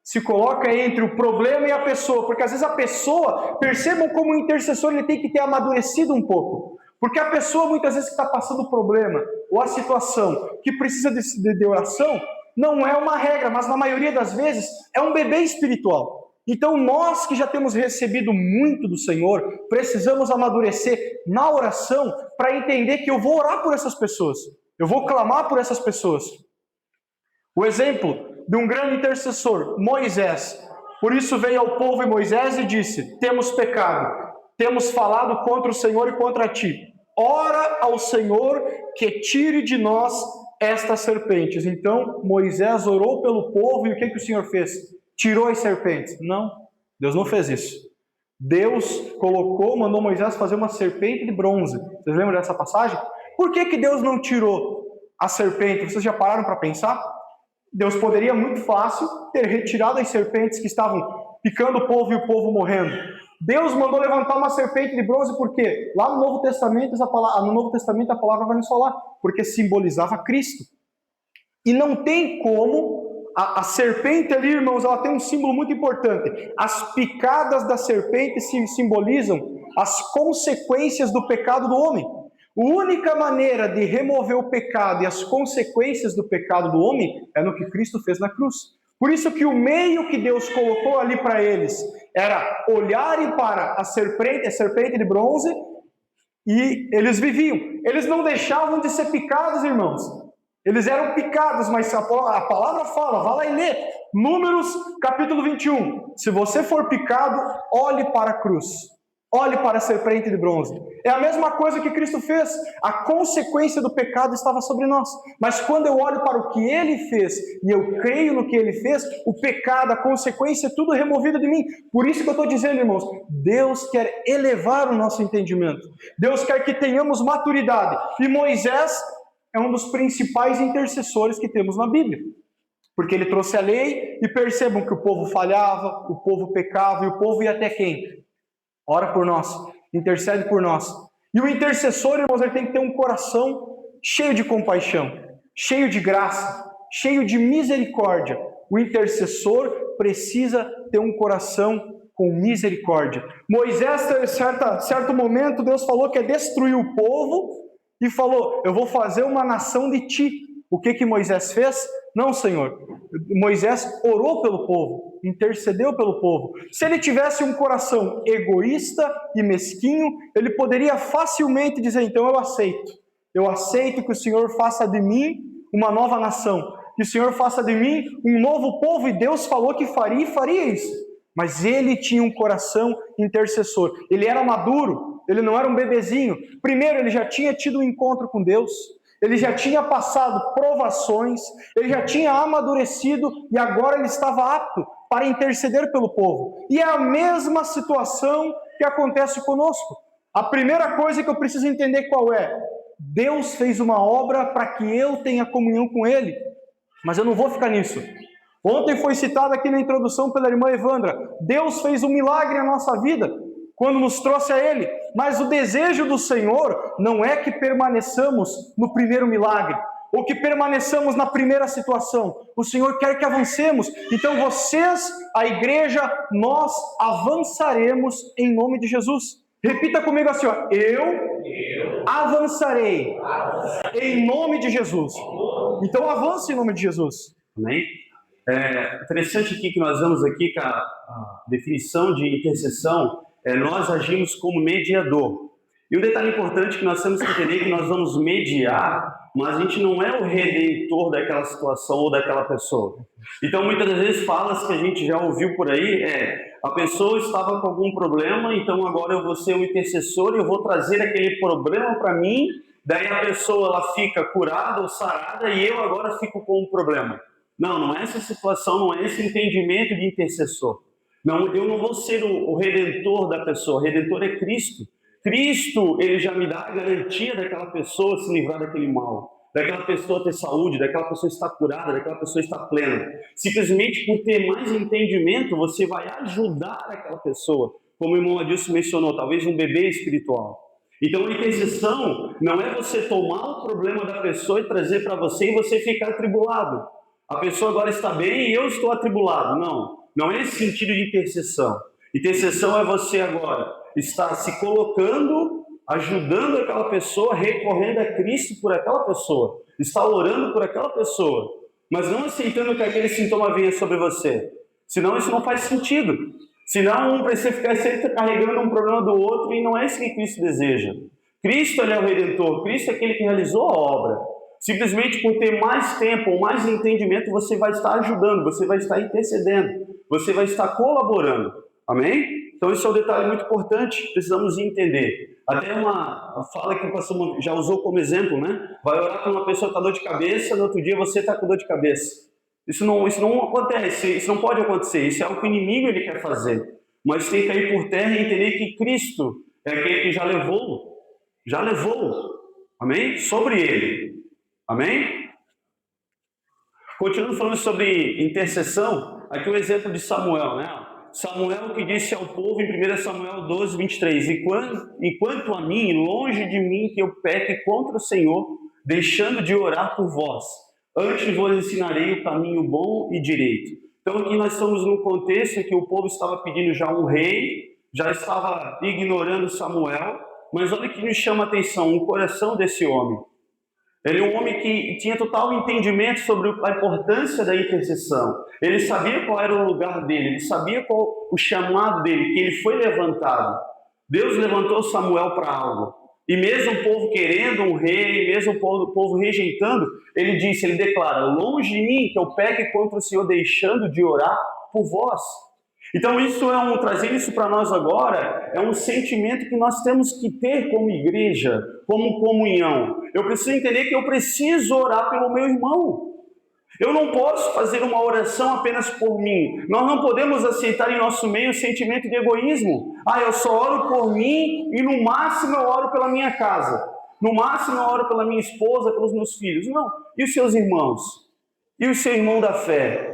se coloca entre o problema e a pessoa, porque às vezes a pessoa, percebam como o intercessor ele tem que ter amadurecido um pouco, porque a pessoa muitas vezes que está passando o problema, ou a situação que precisa de oração, não é uma regra, mas na maioria das vezes é um bebê espiritual. Então nós que já temos recebido muito do Senhor, precisamos amadurecer na oração para entender que eu vou orar por essas pessoas, eu vou clamar por essas pessoas. O exemplo de um grande intercessor, Moisés. Por isso veio ao povo e Moisés e disse, temos pecado, temos falado contra o Senhor e contra ti. Ora ao Senhor que tire de nós estas serpentes. Então Moisés orou pelo povo e o que o Senhor fez? Tirou as serpentes. Não, Deus não fez isso. Deus mandou Moisés fazer uma serpente de bronze. Vocês lembram dessa passagem? Por que Deus não tirou a serpente? Vocês já pararam para pensar? Deus poderia muito fácil ter retirado as serpentes que estavam picando o povo e o povo morrendo. Deus mandou levantar uma serpente de bronze porque lá no Novo Testamento a palavra vai nos falar, porque simbolizava Cristo. E não tem como, a serpente ali, irmãos, ela tem um símbolo muito importante. As picadas da serpente simbolizam as consequências do pecado do homem. A única maneira de remover o pecado e as consequências do pecado do homem é no que Cristo fez na cruz. Por isso que o meio que Deus colocou ali para eles era olharem para a serpente de bronze e eles viviam. Eles não deixavam de ser picados, irmãos. Eles eram picados, mas a palavra fala, vá lá e lê. Números capítulo 21. Se você for picado, olhe para a cruz. Olhe para a serpente de bronze. É a mesma coisa que Cristo fez. A consequência do pecado estava sobre nós. Mas quando eu olho para o que Ele fez e eu creio no que Ele fez, o pecado, a consequência, é tudo removido de mim. Por isso que eu estou dizendo, irmãos, Deus quer elevar o nosso entendimento. Deus quer que tenhamos maturidade. E Moisés é um dos principais intercessores que temos na Bíblia. Porque ele trouxe a lei e percebam que o povo falhava, o povo pecava e o povo ia até quem? Ora por nós, intercede por nós. E o intercessor, irmãos, ele tem que ter um coração cheio de compaixão, cheio de graça, cheio de misericórdia. O intercessor precisa ter um coração com misericórdia. Moisés, em certo momento, Deus falou que ia destruir o povo e falou, eu vou fazer uma nação de ti. O que Moisés fez? Não, Senhor. Moisés orou pelo povo, intercedeu pelo povo. Se ele tivesse um coração egoísta e mesquinho, ele poderia facilmente dizer, então eu aceito que o Senhor faça de mim uma nova nação, que o Senhor faça de mim um novo povo, e Deus falou que faria e faria isso. Mas ele tinha um coração intercessor, ele era maduro, ele não era um bebezinho. Primeiro, ele já tinha tido um encontro com Deus, ele já tinha passado provações, ele já tinha amadurecido e agora ele estava apto para interceder pelo povo. E é a mesma situação que acontece conosco. A primeira coisa que eu preciso entender qual é? Deus fez uma obra para que eu tenha comunhão com Ele, mas eu não vou ficar nisso. Ontem foi citado aqui na introdução pela irmã Evandra, Deus fez um milagre na nossa vida, quando nos trouxe a Ele, mas o desejo do Senhor não é que permaneçamos no primeiro milagre, ou que permaneçamos na primeira situação. O Senhor quer que avancemos. Então vocês, a igreja, nós avançaremos em nome de Jesus. Repita comigo assim, ó, eu avançarei em nome de Jesus. Então avance em nome de Jesus. Amém? É interessante aqui que nós vemos aqui que a definição de intercessão é nós agimos como mediador. E um detalhe importante que nós temos que entender é que nós vamos mediar, mas a gente não é o redentor daquela situação ou daquela pessoa. Então, muitas das vezes, falas que a gente já ouviu por aí a pessoa estava com algum problema, então agora eu vou ser o intercessor e eu vou trazer aquele problema para mim, daí a pessoa ela fica curada ou sarada e eu agora fico com um problema. Não, não é essa situação, não é esse entendimento de intercessor. Não, eu não vou ser o redentor da pessoa, o redentor é Cristo. Cristo, ele já me dá a garantia daquela pessoa se livrar daquele mal, daquela pessoa ter saúde, daquela pessoa estar curada, daquela pessoa estar plena. Simplesmente por ter mais entendimento, você vai ajudar aquela pessoa, como o irmão Adilson mencionou, talvez um bebê espiritual. Então a intercessão não é você tomar o problema da pessoa e trazer para você e você ficar atribulado. A pessoa agora está bem e eu estou atribulado. Não é esse sentido de intercessão. Intercessão é você agora estar se colocando, ajudando aquela pessoa, recorrendo a Cristo por aquela pessoa, estar orando por aquela pessoa, mas não aceitando que aquele sintoma venha sobre você. Senão isso não faz sentido. Senão um precisa ficar sempre carregando um problema do outro e não é isso que Cristo deseja. Cristo ele é o Redentor, Cristo é aquele que realizou a obra. Simplesmente por ter mais tempo ou mais entendimento, você vai estar ajudando, você vai estar intercedendo, você vai estar colaborando. Amém? Então esse é um detalhe muito importante, precisamos entender. Até uma fala que o pastor já usou como exemplo, né? Vai orar para uma pessoa que está com dor de cabeça, no outro dia você está com dor de cabeça. Isso não acontece, isso não pode acontecer, isso é o que o inimigo ele quer fazer. Mas tem que cair por terra e entender que Cristo é aquele que já levou, amém? Sobre ele. Amém? Continuando falando sobre intercessão, aqui o exemplo de Samuel, né? Samuel que disse ao povo em 1 Samuel 12, 23, enquanto a mim, longe de mim que eu peque contra o Senhor, deixando de orar por vós, antes vos ensinarei o caminho bom e direito. Então aqui nós estamos num contexto em que o povo estava pedindo já um rei, já estava ignorando Samuel, mas olha que nos chama a atenção, o coração desse homem. Ele é um homem que tinha total entendimento sobre a importância da intercessão. Ele sabia qual era o lugar dele, ele sabia qual o chamado dele, que ele foi levantado. Deus levantou Samuel para algo. E mesmo o povo querendo um rei, mesmo o povo rejeitando, ele declara, longe de mim que eu peque contra o Senhor, deixando de orar por vós. Então trazer isso para nós agora, é um sentimento que nós temos que ter como igreja, como comunhão. Eu preciso entender que eu preciso orar pelo meu irmão. Eu não posso fazer uma oração apenas por mim. Nós não podemos aceitar em nosso meio o sentimento de egoísmo. Eu só oro por mim e no máximo eu oro pela minha casa. No máximo eu oro pela minha esposa, pelos meus filhos. Não. E os seus irmãos? E o seu irmão da fé?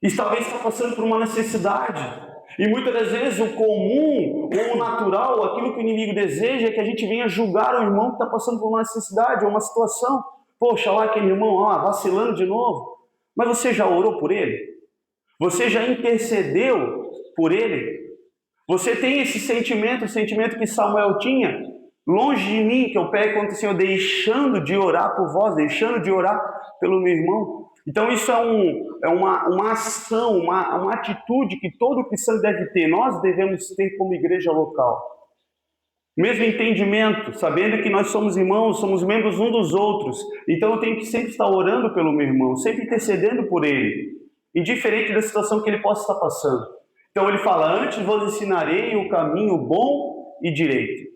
E talvez está passando por uma necessidade. E muitas das vezes o comum ou o natural, aquilo que o inimigo deseja é que a gente venha julgar o irmão que está passando por uma necessidade ou uma situação. Poxa, lá aquele irmão vacilando de novo. Mas você já orou por ele? Você já intercedeu por ele? Você tem esse sentimento, o sentimento que Samuel tinha? Longe de mim que eu pegue contra o Senhor, deixando de orar por vós, deixando de orar pelo meu irmão. Então isso é uma ação, uma atitude que todo cristão deve ter. Nós devemos ter como igreja local. Mesmo entendimento, sabendo que nós somos irmãos, somos membros uns dos outros. Então eu tenho que sempre estar orando pelo meu irmão, sempre intercedendo por ele, indiferente da situação que ele possa estar passando. Então ele fala, antes vos ensinarei o caminho bom e direito.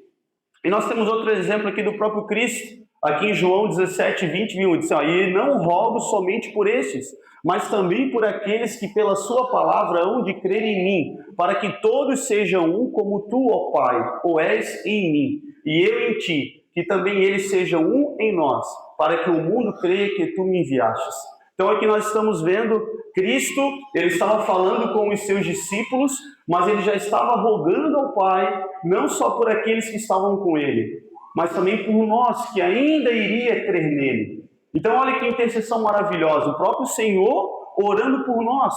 E nós temos outro exemplo aqui do próprio Cristo, Aqui em João 17, 20, 21, diz, ó, e não rogo somente por estes, mas também por aqueles que pela sua palavra hão de crer em mim, para que todos sejam um como tu, ó Pai, o és em mim, e eu em ti, que também eles sejam um em nós, para que o mundo creia que tu me enviastes. Então aqui nós estamos vendo Cristo, ele estava falando com os seus discípulos, mas ele já estava rogando ao Pai, não só por aqueles que estavam com ele, mas também por nós, que ainda iria crer nele. Então olha que intercessão maravilhosa, o próprio Senhor orando por nós,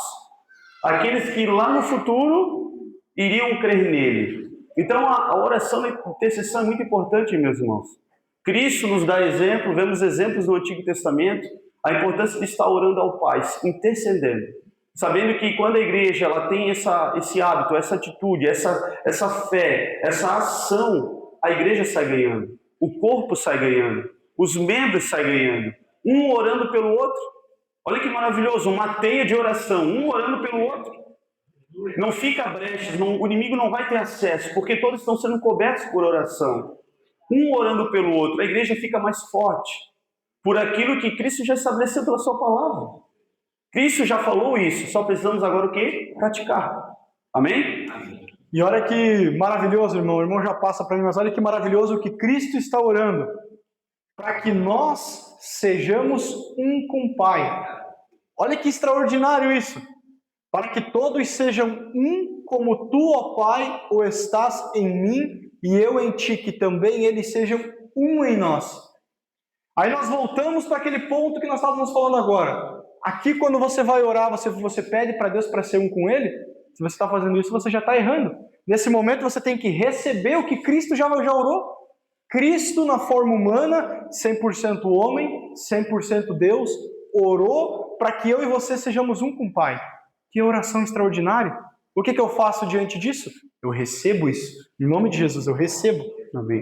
aqueles que lá no futuro iriam crer nele. Então a oração da intercessão é muito importante, meus irmãos. Cristo nos dá exemplo, vemos exemplos no Antigo Testamento, a importância de estar orando ao Pai, intercedendo. Sabendo que quando a igreja ela tem esse hábito, essa atitude, essa fé, essa ação, a igreja sai ganhando, o corpo sai ganhando, os membros saem ganhando, um orando pelo outro. Olha que maravilhoso, uma teia de oração, um orando pelo outro. Não fica brechas, o inimigo não vai ter acesso, porque todos estão sendo cobertos por oração. Um orando pelo outro, a igreja fica mais forte, por aquilo que Cristo já estabeleceu pela sua palavra. Cristo já falou isso, só precisamos agora o quê? Praticar. Amém? E olha que maravilhoso, irmão. O irmão já passa para mim, mas olha que maravilhoso o que Cristo está orando. Para que nós sejamos um com o Pai. Olha que extraordinário isso. Para que todos sejam um como tu, ó Pai, o estás em mim e eu em ti, que também eles sejam um em nós. Aí nós voltamos para aquele ponto que nós estávamos falando agora. Aqui, quando você vai orar, você pede para Deus para ser um com Ele. Se você está fazendo isso, você já está errando. Nesse momento, você tem que receber o que Cristo já orou. Cristo, na forma humana, 100% homem, 100% Deus, orou para que eu e você sejamos um com o Pai. Que oração extraordinária. O que eu faço diante disso? Eu recebo isso. Em nome de Jesus, eu recebo. Amém.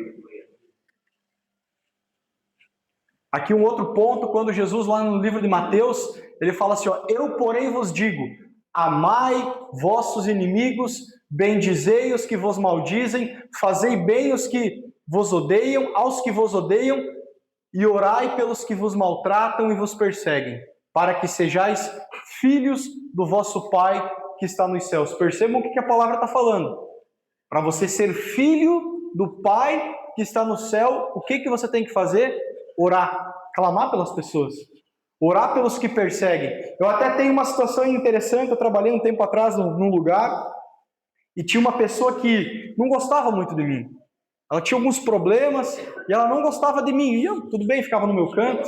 Aqui um outro ponto, quando Jesus, lá no livro de Mateus, ele fala assim, ó, eu, porém, vos digo, amai vossos inimigos, bendizei os que vos maldizem, fazei bem os que vos odeiam, aos que vos odeiam, e orai pelos que vos maltratam e vos perseguem, para que sejais filhos do vosso Pai que está nos céus. Percebam o que a palavra está falando. Para você ser filho do Pai que está no céu, o que você tem que fazer? Orar, clamar pelas pessoas, orar pelos que perseguem. Eu até tenho uma situação interessante, eu trabalhei um tempo atrás num lugar e tinha uma pessoa que não gostava muito de mim. Ela tinha alguns problemas e ela não gostava de mim. E eu, tudo bem, ficava no meu canto.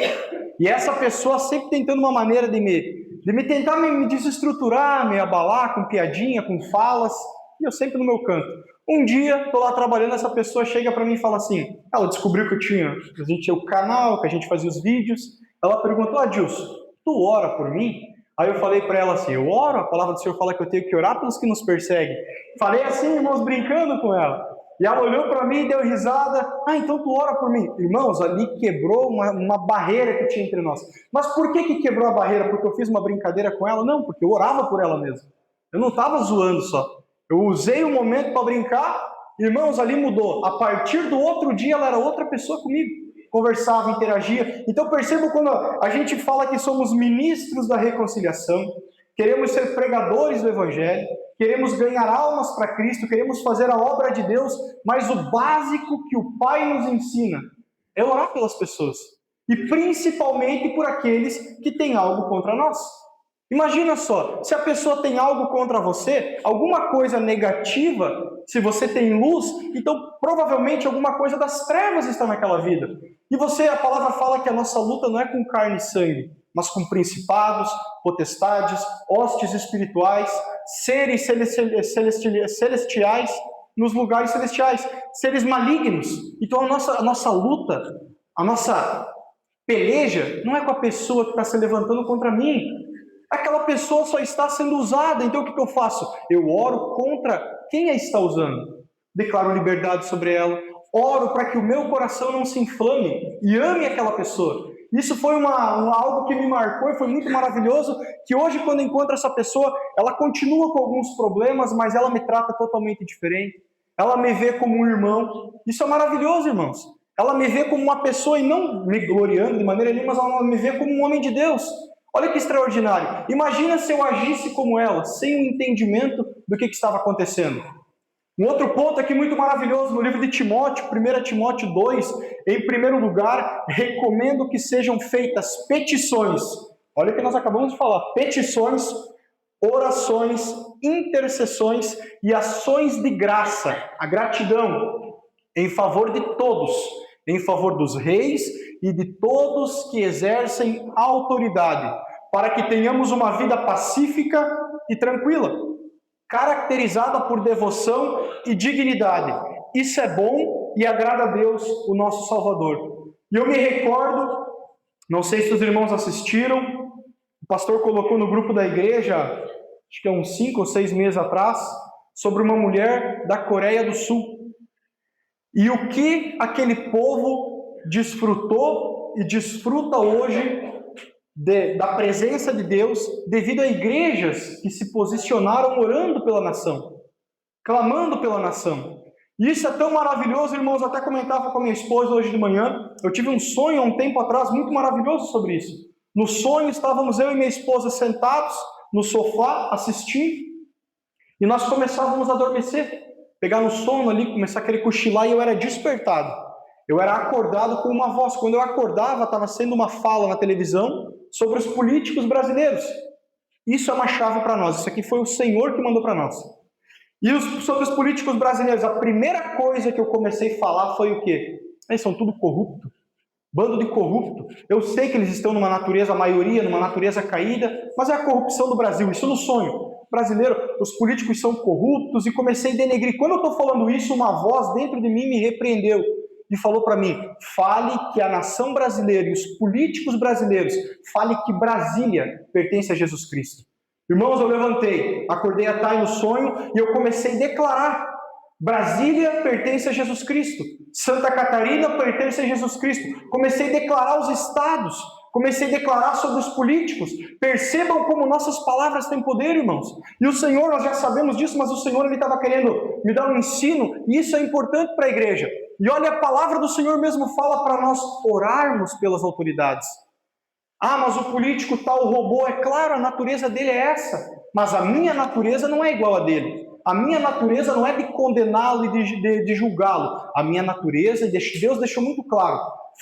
E essa pessoa sempre tentando uma maneira de me tentar me desestruturar, me abalar com piadinha, com falas. E eu sempre no meu canto. Um dia, estou lá trabalhando, essa pessoa chega para mim e fala assim, ela descobriu que a gente tinha o canal, que a gente fazia os vídeos, ela perguntou, Adilson, tu ora por mim? Aí eu falei para ela assim, eu oro, a palavra do Senhor fala que eu tenho que orar pelos que nos perseguem. Falei assim, irmãos, brincando com ela. E ela olhou para mim e deu risada, então tu ora por mim. Irmãos, ali quebrou uma barreira que tinha entre nós. Mas por que quebrou a barreira? Porque eu fiz uma brincadeira com ela? Não, porque eu orava por ela mesmo. Eu não estava zoando só. Eu usei o momento para brincar, irmãos, ali mudou. A partir do outro dia, ela era outra pessoa comigo. Conversava, interagia. Então perceba quando a gente fala que somos ministros da reconciliação, queremos ser pregadores do Evangelho, queremos ganhar almas para Cristo, queremos fazer a obra de Deus, mas o básico que o Pai nos ensina é orar pelas pessoas. E principalmente por aqueles que têm algo contra nós. Imagina só, se a pessoa tem algo contra você, alguma coisa negativa, se você tem luz, então provavelmente alguma coisa das trevas está naquela vida. E a palavra fala que a nossa luta não é com carne e sangue, mas com principados, potestades, hostes espirituais, seres celestiais, nos lugares celestiais, seres malignos. Então a nossa luta, a nossa peleja, não é com a pessoa que está se levantando contra mim. Aquela pessoa só está sendo usada, então o que eu faço? Eu oro contra quem a está usando. Declaro liberdade sobre ela. Oro para que o meu coração não se inflame e ame aquela pessoa. Isso foi algo que me marcou e foi muito maravilhoso, que hoje quando encontro essa pessoa, ela continua com alguns problemas, mas ela me trata totalmente diferente. Ela me vê como um irmão. Isso é maravilhoso, irmãos. Ela me vê como uma pessoa, e não me gloriando de maneira nenhuma, mas ela me vê como um homem de Deus. Olha que extraordinário. Imagina se eu agisse como ela, sem o entendimento do que estava acontecendo. Um outro ponto aqui muito maravilhoso no livro de Timóteo, 1 Timóteo 2, em primeiro lugar, recomendo que sejam feitas petições. Olha o que nós acabamos de falar: petições, orações, intercessões e ações de graça, a gratidão, em favor de todos, em favor dos reis e de todos que exercem autoridade, para que tenhamos uma vida pacífica e tranquila, caracterizada por devoção e dignidade. Isso é bom e agrada a Deus, o nosso Salvador. E eu me recordo, não sei se os irmãos assistiram, o pastor colocou no grupo da igreja, acho que é uns 5 ou 6 meses atrás, sobre uma mulher da Coreia do Sul. E o que aquele povo desfrutou e desfruta hoje da presença de Deus, devido a igrejas que se posicionaram orando pela nação, clamando pela nação. E isso é tão maravilhoso, irmãos. Eu até comentava com a minha esposa hoje de manhã. Eu tive um sonho há um tempo atrás muito maravilhoso sobre isso. No sonho estávamos eu e minha esposa sentados no sofá assistindo, e nós começávamos a adormecer, pegar no sono ali, começar a querer cochilar, e eu era despertado. Eu era acordado com uma voz. Quando eu acordava, estava sendo uma fala na televisão sobre os políticos brasileiros. Isso é uma chave para nós. Isso aqui foi o Senhor que mandou para nós. E sobre os políticos brasileiros, a primeira coisa que eu comecei a falar foi o quê? Eles são tudo corrupto. Bando de corrupto. Eu sei que eles estão numa natureza, a maioria, numa natureza caída, mas é a corrupção do Brasil. Isso no sonho. Brasileiro, os políticos são corruptos, e comecei a denegrir. Quando eu estou falando isso, uma voz dentro de mim me repreendeu e falou para mim: fale que a nação brasileira e os políticos brasileiros, fale que Brasília pertence a Jesus Cristo. Irmãos, eu levantei, acordei à tarde no sonho e eu comecei a declarar: Brasília pertence a Jesus Cristo, Santa Catarina pertence a Jesus Cristo. Comecei a declarar os estados, comecei a declarar sobre os políticos. Percebam como nossas palavras têm poder, irmãos. E o Senhor, nós já sabemos disso, mas o Senhor ele estava querendo me dar um ensino, e isso é importante para a igreja. E olha, a palavra do Senhor mesmo fala para nós orarmos pelas autoridades. Ah, mas o político tal roubou. É claro, a natureza dele é essa, mas a minha natureza não é igual a dele. A minha natureza não é de condená-lo e de julgá-lo. A minha natureza, Deus deixou muito claro: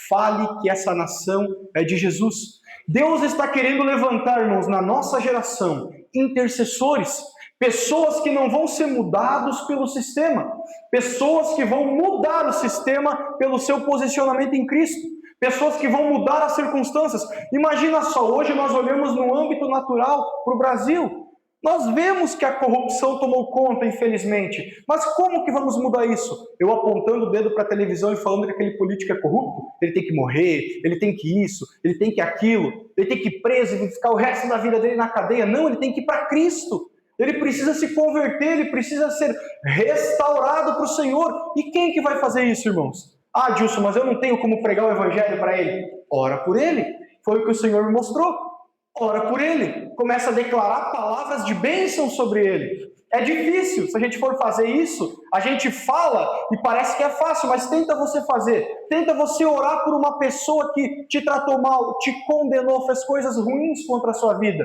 fale que essa nação é de Jesus. Deus está querendo levantar, irmãos, na nossa geração, intercessores, pessoas que não vão ser mudados pelo sistema, pessoas que vão mudar o sistema pelo seu posicionamento em Cristo, pessoas que vão mudar as circunstâncias. Imagina só, hoje nós olhamos no âmbito natural para o Brasil. Nós vemos que a corrupção tomou conta, infelizmente. Mas como que vamos mudar isso? Eu apontando o dedo para a televisão e falando que aquele político é corrupto? Ele tem que morrer, ele tem que isso, ele tem que aquilo, ele tem que ir preso e ficar o resto da vida dele na cadeia. Não, ele tem que ir para Cristo. Ele precisa se converter, ele precisa ser restaurado para o Senhor. E quem que vai fazer isso, irmãos? Ah, Dilson, mas eu não tenho como pregar o evangelho para ele. Ora por ele. Foi o que o Senhor me mostrou. Ora por ele, começa a declarar palavras de bênção sobre ele. É difícil, se a gente for fazer isso, a gente fala e parece que é fácil, mas tenta você fazer. Tenta você orar por uma pessoa que te tratou mal, te condenou, fez coisas ruins contra a sua vida.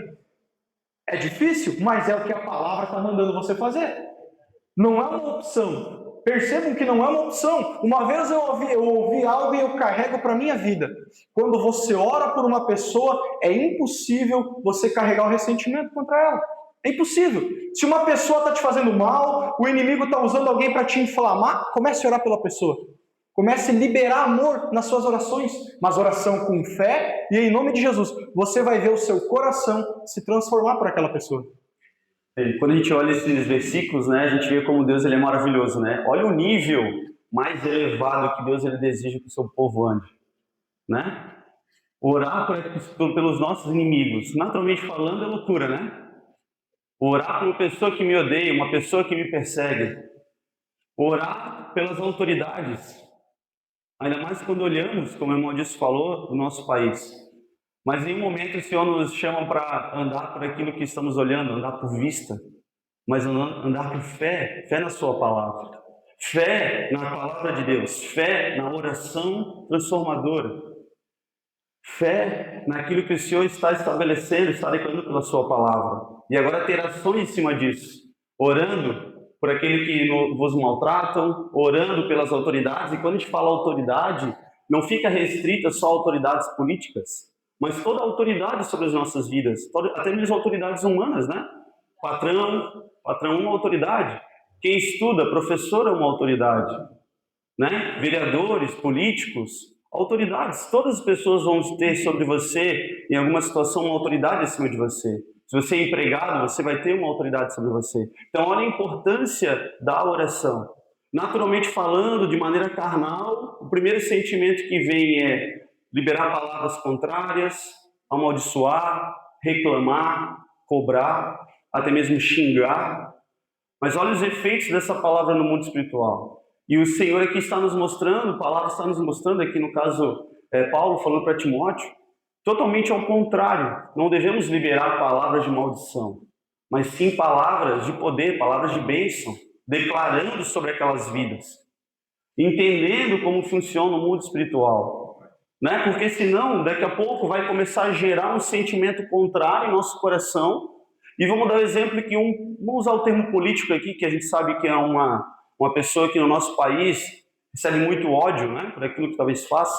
É difícil, mas é o que a palavra está mandando você fazer. Não é uma opção. Percebam que não é uma opção. Uma vez eu ouvi algo e eu carrego para a minha vida. Quando você ora por uma pessoa, é impossível você carregar o ressentimento contra ela. É impossível. Se uma pessoa está te fazendo mal, o inimigo está usando alguém para te inflamar, comece a orar pela pessoa. Comece a liberar amor nas suas orações, mas oração com fé, e em nome de Jesus, você vai ver o seu coração se transformar por aquela pessoa. Quando a gente olha esses versículos, né, a gente vê como Deus ele é maravilhoso, né? Olha o nível mais elevado que Deus ele deseja que o seu povo ande, né? Orar pelos nossos inimigos, naturalmente falando, é loucura, né? Orar por uma pessoa que me odeia, uma pessoa que me persegue. Orar pelas autoridades. Ainda mais quando olhamos, como o irmão Disso falou, o nosso país. Mas em um momento o Senhor nos chama para andar por aquilo que estamos olhando, andar por vista, mas andar por fé, fé na sua palavra. fé na palavra de Deus, fé na oração transformadora, fé naquilo que o Senhor está estabelecendo, está declarando pela sua palavra. E agora ter ação em cima disso, orando por aquele que vos maltratam, orando pelas autoridades. E quando a gente fala autoridade, não fica restrita só a autoridades políticas, mas toda a autoridade sobre as nossas vidas, até mesmo autoridades humanas, né? Patrão é uma autoridade. Quem estuda, professor é uma autoridade, né? Vereadores, políticos, autoridades. Todas as pessoas vão ter sobre você, em alguma situação, uma autoridade acima de você. Se você é empregado, você vai ter uma autoridade sobre você. Então, olha a importância da oração. Naturalmente falando, de maneira carnal, o primeiro sentimento que vem é liberar palavras contrárias, amaldiçoar, reclamar, cobrar, até mesmo xingar. Mas olha os efeitos dessa palavra no mundo espiritual. E o Senhor aqui está nos mostrando, a palavra está nos mostrando aqui, no caso, Paulo falando para Timóteo, totalmente ao contrário. Não devemos liberar palavras de maldição, mas sim palavras de poder, palavras de bênção, declarando sobre aquelas vidas, entendendo como funciona o mundo espiritual, né? Porque senão, daqui a pouco, vai começar a gerar um sentimento contrário em nosso coração. E vamos dar o exemplo que vamos usar o termo político aqui, que a gente sabe que é uma pessoa que no nosso país recebe muito ódio, né, por aquilo que talvez faça.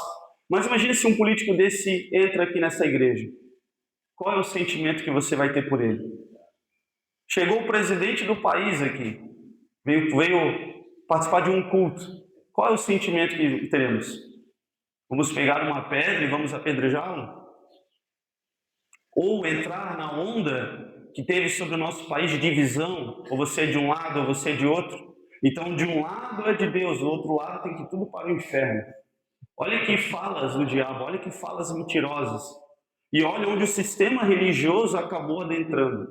Mas imagine se um político desse entra aqui nessa igreja. Qual é o sentimento que você vai ter por ele? Chegou o presidente do país aqui, veio participar de um culto. Qual é o sentimento que teremos? Vamos pegar uma pedra e vamos apedrejá-lo? Ou entrar na onda que teve sobre o nosso país de divisão, ou você é de um lado ou você é de outro? Então, de um lado é de Deus, do outro lado tem que ir tudo para o inferno. Olha que falas do diabo, olha que falas mentirosas. E olha onde o sistema religioso acabou adentrando.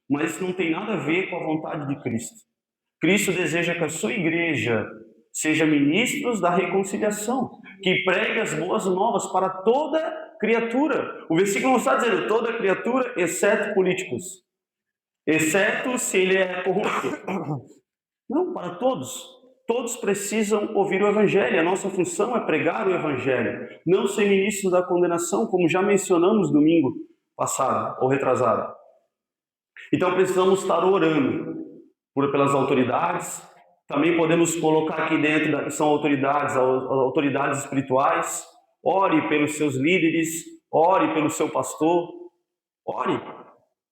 Mas isso não tem nada a ver com a vontade de Cristo. Cristo deseja que a sua igreja seja ministros da reconciliação, que pregue as boas novas para toda criatura. O versículo não está dizendo toda criatura, exceto políticos, exceto se ele é corrupto. Não, para todos. Todos precisam ouvir o Evangelho. A nossa função é pregar o Evangelho, não ser ministros da condenação, como já mencionamos domingo passado ou retrasado. Então precisamos estar orando pelas autoridades. Também podemos colocar aqui dentro que são autoridades espirituais. Ore pelos seus líderes, ore pelo seu pastor, ore.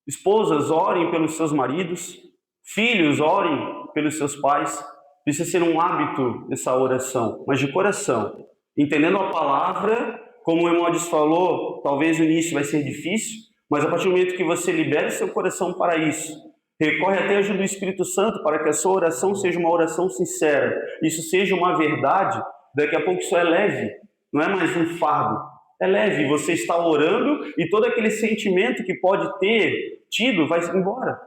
Esposas, orem pelos seus maridos. Filhos, orem pelos seus pais. Precisa ser um hábito essa oração, mas de coração. Entendendo a palavra, como o irmão Adis falou, talvez no início vai ser difícil, mas a partir do momento que você libera seu coração para isso, recorre até a ajuda do Espírito Santo para que a sua oração seja uma oração sincera, isso seja uma verdade, daqui a pouco isso é leve, não é mais um fardo. É leve, você está orando e todo aquele sentimento que pode ter tido vai embora.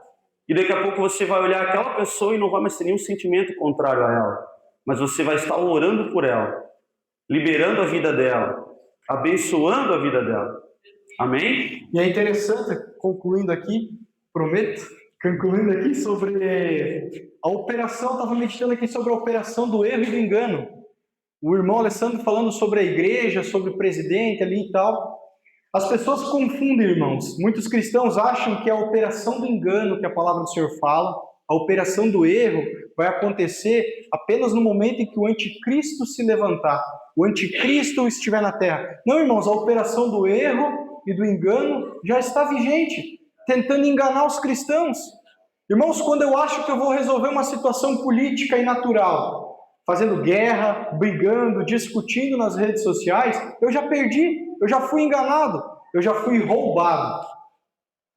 E daqui a pouco você vai olhar aquela pessoa e não vai mais ter nenhum sentimento contrário a ela. Mas você vai estar orando por ela, liberando a vida dela, abençoando a vida dela. Amém? E é interessante, concluindo aqui sobre a operação, estava meditando aqui sobre a operação do erro e do engano. O irmão Alessandro falando sobre a igreja, sobre o presidente ali e tal. As pessoas confundem, irmãos. Muitos cristãos acham que a operação do engano que a palavra do Senhor fala, a operação do erro, vai acontecer apenas no momento em que o anticristo se levantar, o anticristo estiver na terra. Não, irmãos, a operação do erro e do engano já está vigente, tentando enganar os cristãos. Irmãos, quando eu acho que eu vou resolver uma situação política e natural, fazendo guerra, brigando, discutindo nas redes sociais, eu já perdi, eu já fui enganado, eu já fui roubado.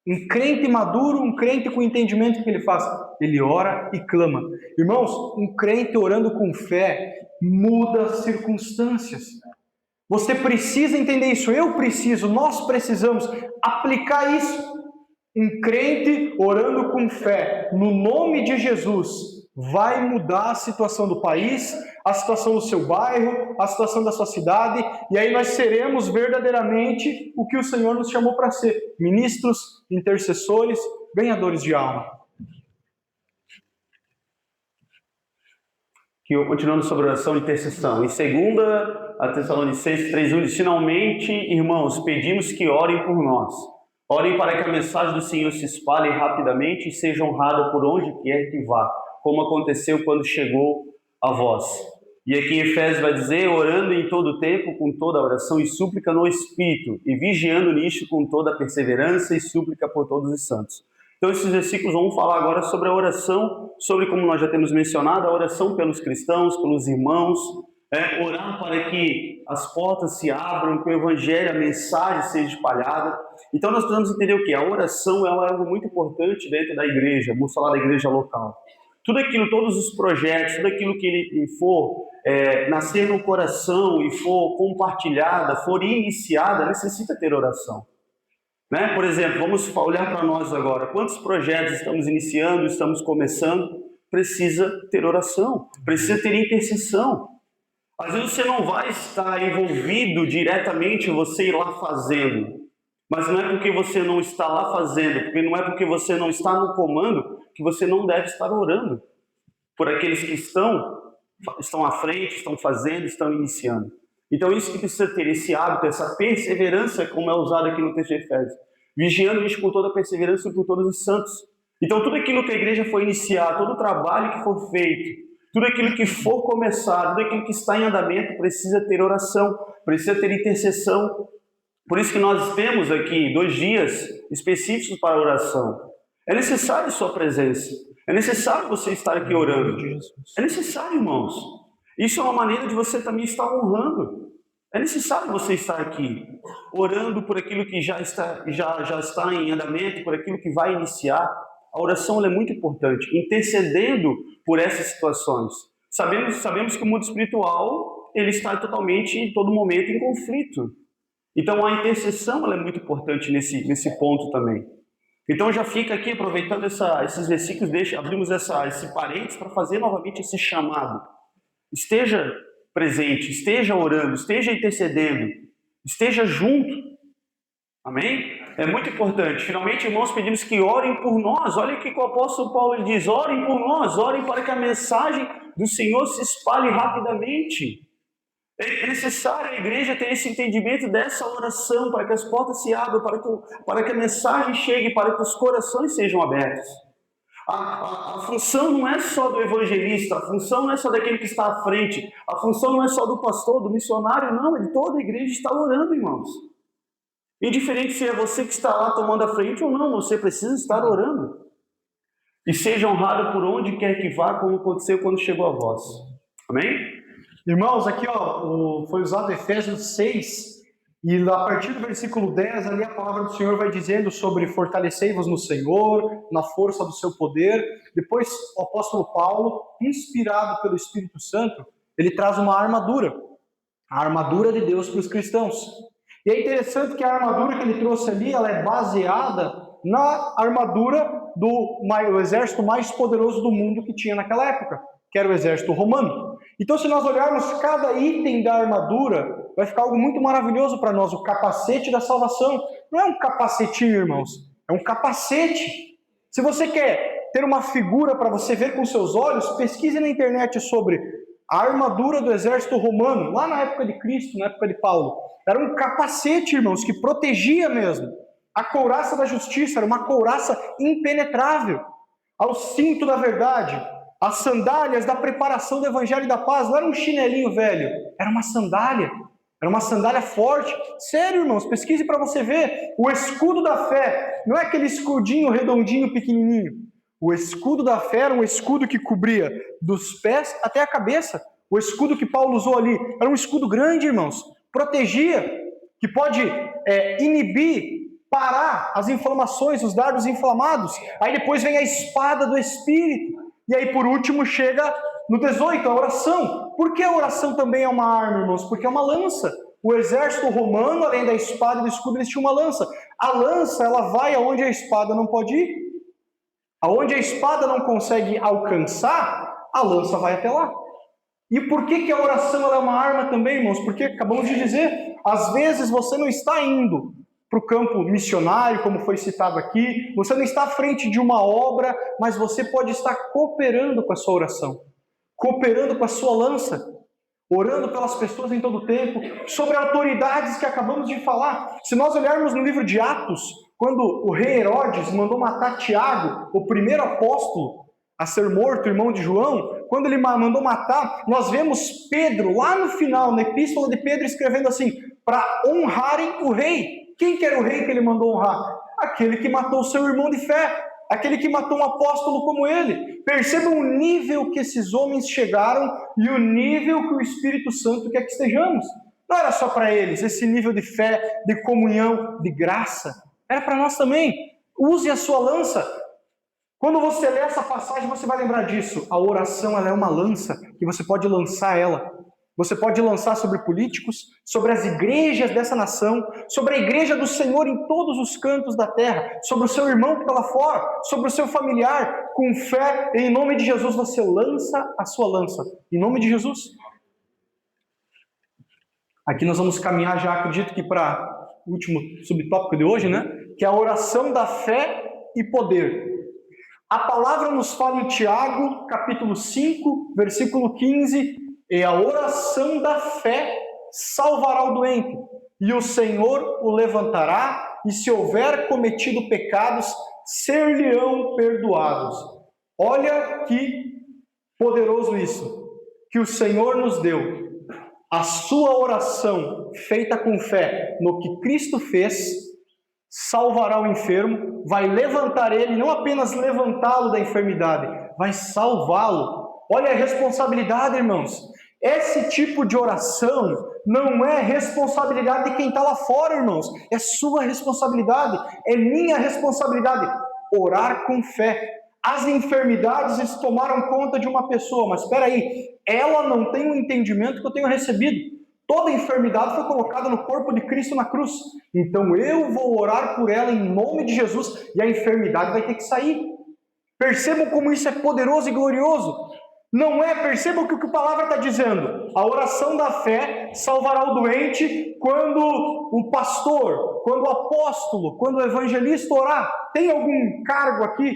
Um crente maduro, um crente com entendimento, o que ele faz? Ele ora e clama. Irmãos, um crente orando com fé muda as circunstâncias. Você precisa entender isso, eu preciso, nós precisamos aplicar isso. Um crente orando com fé, no nome de Jesus, vai mudar a situação do país, a situação do seu bairro, a situação da sua cidade, e aí nós seremos verdadeiramente o que o Senhor nos chamou para ser: ministros, intercessores, ganhadores de alma. continuando sobre a oração de intercessão. Em 2 Tessalonicenses 3:1 diz: finalmente, irmãos, pedimos que orem por nós. Orem para que a mensagem do Senhor se espalhe rapidamente e seja honrada por onde quer que vá, como aconteceu quando chegou a vós. E aqui em Efésios vai dizer: orando em todo o tempo, com toda oração e súplica no Espírito, e vigiando nisto com toda perseverança e súplica por todos os santos. Então esses versículos vão falar agora sobre a oração, sobre, como nós já temos mencionado, a oração pelos cristãos, pelos irmãos, orar para que as portas se abram, que o evangelho, a mensagem seja espalhada. Então nós precisamos entender o quê? A oração ela é algo muito importante dentro da igreja, vamos falar da igreja local. Tudo aquilo, todos os projetos, tudo aquilo que ele for nascer no coração e for compartilhada, for iniciada, necessita ter oração. Né? Por exemplo, vamos olhar para nós agora. Quantos projetos estamos iniciando, estamos começando? Precisa ter oração, precisa ter intercessão. Às vezes você não vai estar envolvido diretamente você ir lá fazendo, mas não é porque você não está lá fazendo, porque não é porque você não está no comando que você não deve estar orando por aqueles que estão à frente, estão fazendo, estão iniciando. Então isso que precisa ter, esse hábito, essa perseverança, como é usado aqui no texto de Efésios, vigiando isso com toda a perseverança e por todos os santos. Então tudo aquilo que a igreja for iniciar, todo o trabalho que for feito, tudo aquilo que for começado, tudo aquilo que está em andamento, precisa ter oração, precisa ter intercessão. Por isso que nós temos aqui 2 dias específicos para a oração. É necessário sua presença. É necessário você estar aqui orando. É necessário, irmãos. Isso é uma maneira de você também estar honrando. É necessário você estar aqui, orando por aquilo que já está em andamento, por aquilo que vai iniciar. A oração ela é muito importante, intercedendo por essas situações. Sabemos que o mundo espiritual ele está totalmente, em todo momento, em conflito. Então a intercessão ela é muito importante nesse ponto também. Então já fica aqui, aproveitando esses versículos, abrimos esse parênteses para fazer novamente esse chamado. Esteja presente, esteja orando, esteja intercedendo, esteja junto. Amém? É muito importante. Finalmente, irmãos, pedimos que orem por nós. Olha o que o apóstolo Paulo diz: orem por nós, orem para que a mensagem do Senhor se espalhe rapidamente. É necessário a igreja ter esse entendimento dessa oração, para que as portas se abram, para que a mensagem chegue, para que os corações sejam abertos. A função não é só do evangelista, a função não é só daquele que está à frente, a função não é só do pastor, do missionário, não, é de toda a igreja estar orando, irmãos. Indiferente se é você que está lá tomando a frente ou não, você precisa estar orando. E seja honrado por onde quer que vá, como aconteceu quando chegou a vós. Amém? Irmãos, aqui foi usado Efésios 6, e a partir do versículo 10, ali a palavra do Senhor vai dizendo sobre fortalecei-vos no Senhor, na força do seu poder. Depois o apóstolo Paulo, inspirado pelo Espírito Santo, ele traz uma armadura, a armadura de Deus para os cristãos. E é interessante que a armadura que ele trouxe ali, ela é baseada na armadura do exército mais poderoso do mundo que tinha naquela época, que era o exército romano. Então, se nós olharmos cada item da armadura, vai ficar algo muito maravilhoso para nós, o capacete da salvação. Não é um capacetinho, irmãos, é um capacete. Se você quer ter uma figura para você ver com seus olhos, pesquise na internet sobre a armadura do exército romano, lá na época de Cristo, na época de Paulo. Era um capacete, irmãos, que protegia mesmo. A couraça da justiça era uma couraça impenetrável. Ao cinto da verdade, as sandálias da preparação do evangelho e da paz, não era um chinelinho velho, era uma sandália forte. Sério, irmãos, pesquise para você ver. O escudo da fé, não é aquele escudinho redondinho, pequenininho. O escudo da fé era um escudo que cobria dos pés até a cabeça. O escudo que Paulo usou ali era um escudo grande, irmãos. Protegia, que pode inibir, parar as inflamações, os dardos inflamados. Aí depois vem a espada do Espírito. E aí por último chega no 18, a oração. Por que a oração também é uma arma, irmãos? Porque é uma lança. O exército romano, além da espada e do escudo, eles tinham uma lança. A lança, ela vai aonde a espada não pode ir. Aonde a espada não consegue alcançar, a lança vai até lá. E por que a oração ela é uma arma também, irmãos? Porque acabamos de dizer, às vezes você não está indo para o campo missionário, como foi citado aqui, você não está à frente de uma obra, mas você pode estar cooperando com a sua oração. cooperando com a sua lança, orando pelas pessoas em todo o tempo, sobre autoridades que acabamos de falar. Se nós olharmos no livro de Atos, quando o rei Herodes mandou matar Tiago, o primeiro apóstolo a ser morto, irmão de João, quando ele mandou matar, nós vemos Pedro, lá no final, na epístola de Pedro, escrevendo assim, para honrarem o rei. Quem que era o rei que ele mandou honrar? Aquele que matou o seu irmão de fé, aquele que matou um apóstolo como ele. Percebam o nível que esses homens chegaram e o nível que o Espírito Santo quer que estejamos. Não era só para eles, esse nível de fé, de comunhão, de graça. Era para nós também. Use a sua lança. Quando você lê essa passagem, você vai lembrar disso. A oração, ela é uma lança, que você pode lançar ela. Você pode lançar sobre políticos, sobre as igrejas dessa nação, sobre a igreja do Senhor em todos os cantos da terra, sobre o seu irmão que está lá fora, sobre o seu familiar. Com fé, em nome de Jesus, você lança a sua lança. Em nome de Jesus. Aqui nós vamos caminhar já, acredito que para o último subtópico de hoje, né? Que é a oração da fé e poder. A palavra nos fala em Tiago, capítulo 5, versículo 15, e a oração da fé salvará o doente, e o Senhor o levantará, e se houver cometido pecados, ser-lhe-ão perdoados. Olha que poderoso isso, que o Senhor nos deu. A sua oração, feita com fé no que Cristo fez, salvará o enfermo, vai levantar ele, não apenas levantá-lo da enfermidade, vai salvá-lo. Olha a responsabilidade, irmãos. Esse tipo de oração não é responsabilidade de quem está lá fora, irmãos. É sua responsabilidade, é minha responsabilidade. Orar com fé. As enfermidades tomaram conta de uma pessoa, mas espera aí, ela não tem o entendimento que eu tenho recebido. Toda enfermidade foi colocada no corpo de Cristo na cruz. Então eu vou orar por ela em nome de Jesus e a enfermidade vai ter que sair. Percebam como isso é poderoso e glorioso. Não é, percebam que o que a palavra está dizendo. A oração da fé salvará o doente quando o pastor, quando o apóstolo, quando o evangelista orar. Tem algum cargo aqui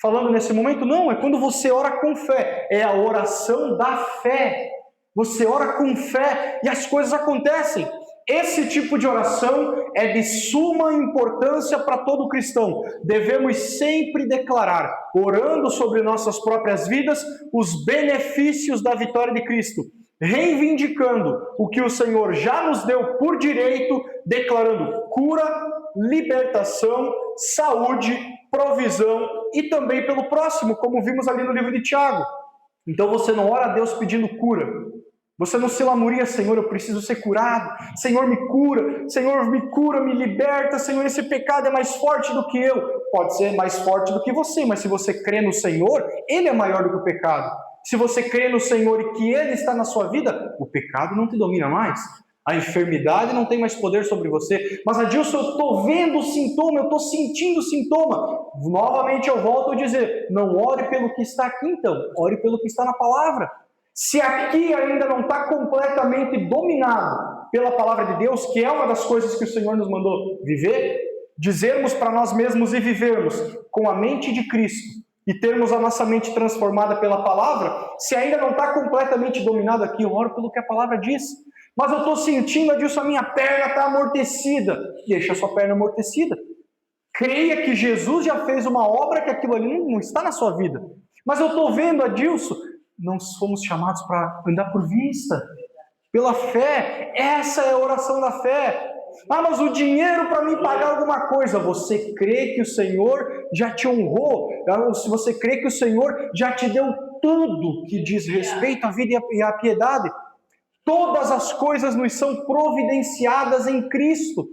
falando nesse momento? Não, é quando você ora com fé. É a oração da fé. Você ora com fé e as coisas acontecem. Esse tipo de oração é de suma importância para todo cristão. Devemos sempre declarar, orando sobre nossas próprias vidas, os benefícios da vitória de Cristo, reivindicando o que o Senhor já nos deu por direito, declarando cura, libertação, saúde, provisão e também pelo próximo, como vimos ali no livro de Tiago. Então você não ora a Deus pedindo cura. Você não se lamuria, Senhor, eu preciso ser curado. Senhor, me cura, me liberta. Senhor, esse pecado é mais forte do que eu. Pode ser mais forte do que você, mas se você crê no Senhor, Ele é maior do que o pecado. Se você crê no Senhor e que Ele está na sua vida, o pecado não te domina mais. A enfermidade não tem mais poder sobre você. Mas, Adilson, eu estou vendo o sintoma, eu estou sentindo o sintoma. Novamente eu volto a dizer, não ore pelo que está aqui então, ore pelo que está na palavra. Se aqui ainda não está completamente dominado pela palavra de Deus, que é uma das coisas que o Senhor nos mandou viver, dizermos para nós mesmos e vivermos com a mente de Cristo e termos a nossa mente transformada pela palavra, se ainda não está completamente dominado aqui, eu oro pelo que a palavra diz. Mas eu estou sentindo, Adilson, a minha perna está amortecida. Deixa a sua perna amortecida. Creia que Jesus já fez uma obra que aquilo ali não está na sua vida. Mas eu estou vendo, Adilson, não somos chamados para andar por vista, pela fé. Essa é a oração da fé. Ah, mas o dinheiro para mim pagar alguma coisa. Você crê que o Senhor já te honrou? Se você crê que o Senhor já te deu tudo que diz respeito à vida e à piedade, todas as coisas nos são providenciadas em Cristo.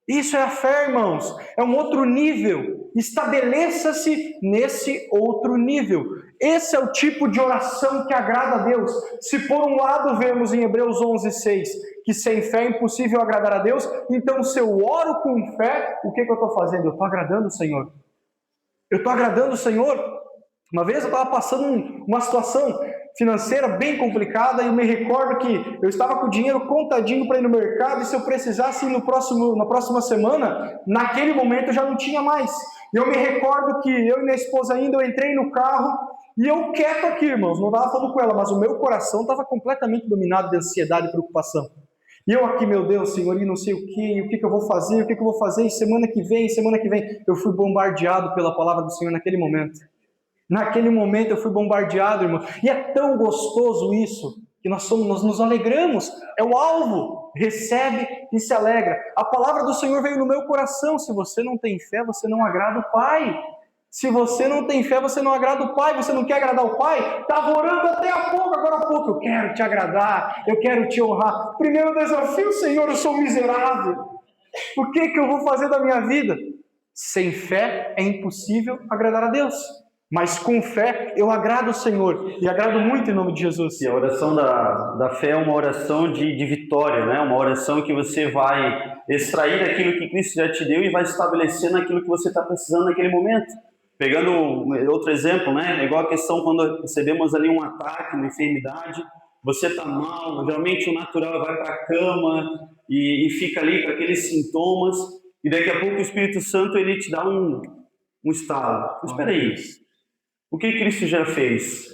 Isso é a fé, irmãos. É um outro nível. Estabeleça-se nesse outro nível. Esse é o tipo de oração que agrada a Deus. Se por um lado vemos em Hebreus 11:6 que sem fé é impossível agradar a Deus, então se eu oro com fé, o que eu estou fazendo? Eu estou agradando o Senhor. Eu estou agradando o Senhor. Uma vez eu estava passando uma situação financeira bem complicada e eu me recordo que eu estava com o dinheiro contadinho para ir no mercado e se eu precisasse ir na próxima semana, naquele momento eu já não tinha mais. E eu me recordo que eu e minha esposa ainda, eu entrei no carro E eu quieto aqui, irmãos, não estava falando com ela, mas o meu coração estava completamente dominado de ansiedade e preocupação. E eu aqui, meu Deus, Senhor, e não sei o que eu vou fazer, o que eu vou fazer, e semana que vem, eu fui bombardeado pela palavra do Senhor naquele momento. Naquele momento eu fui bombardeado, irmão. E é tão gostoso isso, que nós nos alegramos. É o alvo, recebe e se alegra. A palavra do Senhor veio no meu coração. Se você não tem fé, você não agrada o Pai. Se você não tem fé, você não agrada o Pai. Você não quer agradar o Pai? Estava orando até agora há pouco. Eu quero te agradar, eu quero te honrar. Primeiro desafio, Senhor, eu sou miserável. O que eu vou fazer da minha vida? Sem fé é impossível agradar a Deus. Mas com fé eu agrado o Senhor, e agrado muito em nome de Jesus. E a oração da fé é uma oração de vitória, né? Uma oração que você vai extrair daquilo que Cristo já te deu e vai estabelecer naquilo que você está precisando naquele momento. Pegando outro exemplo, né? É igual a questão quando recebemos ali um ataque, uma enfermidade, você está mal, geralmente o natural vai para a cama e fica ali com aqueles sintomas, e daqui a pouco o Espírito Santo ele te dá um estalo. Mas espera aí. O que Cristo já fez?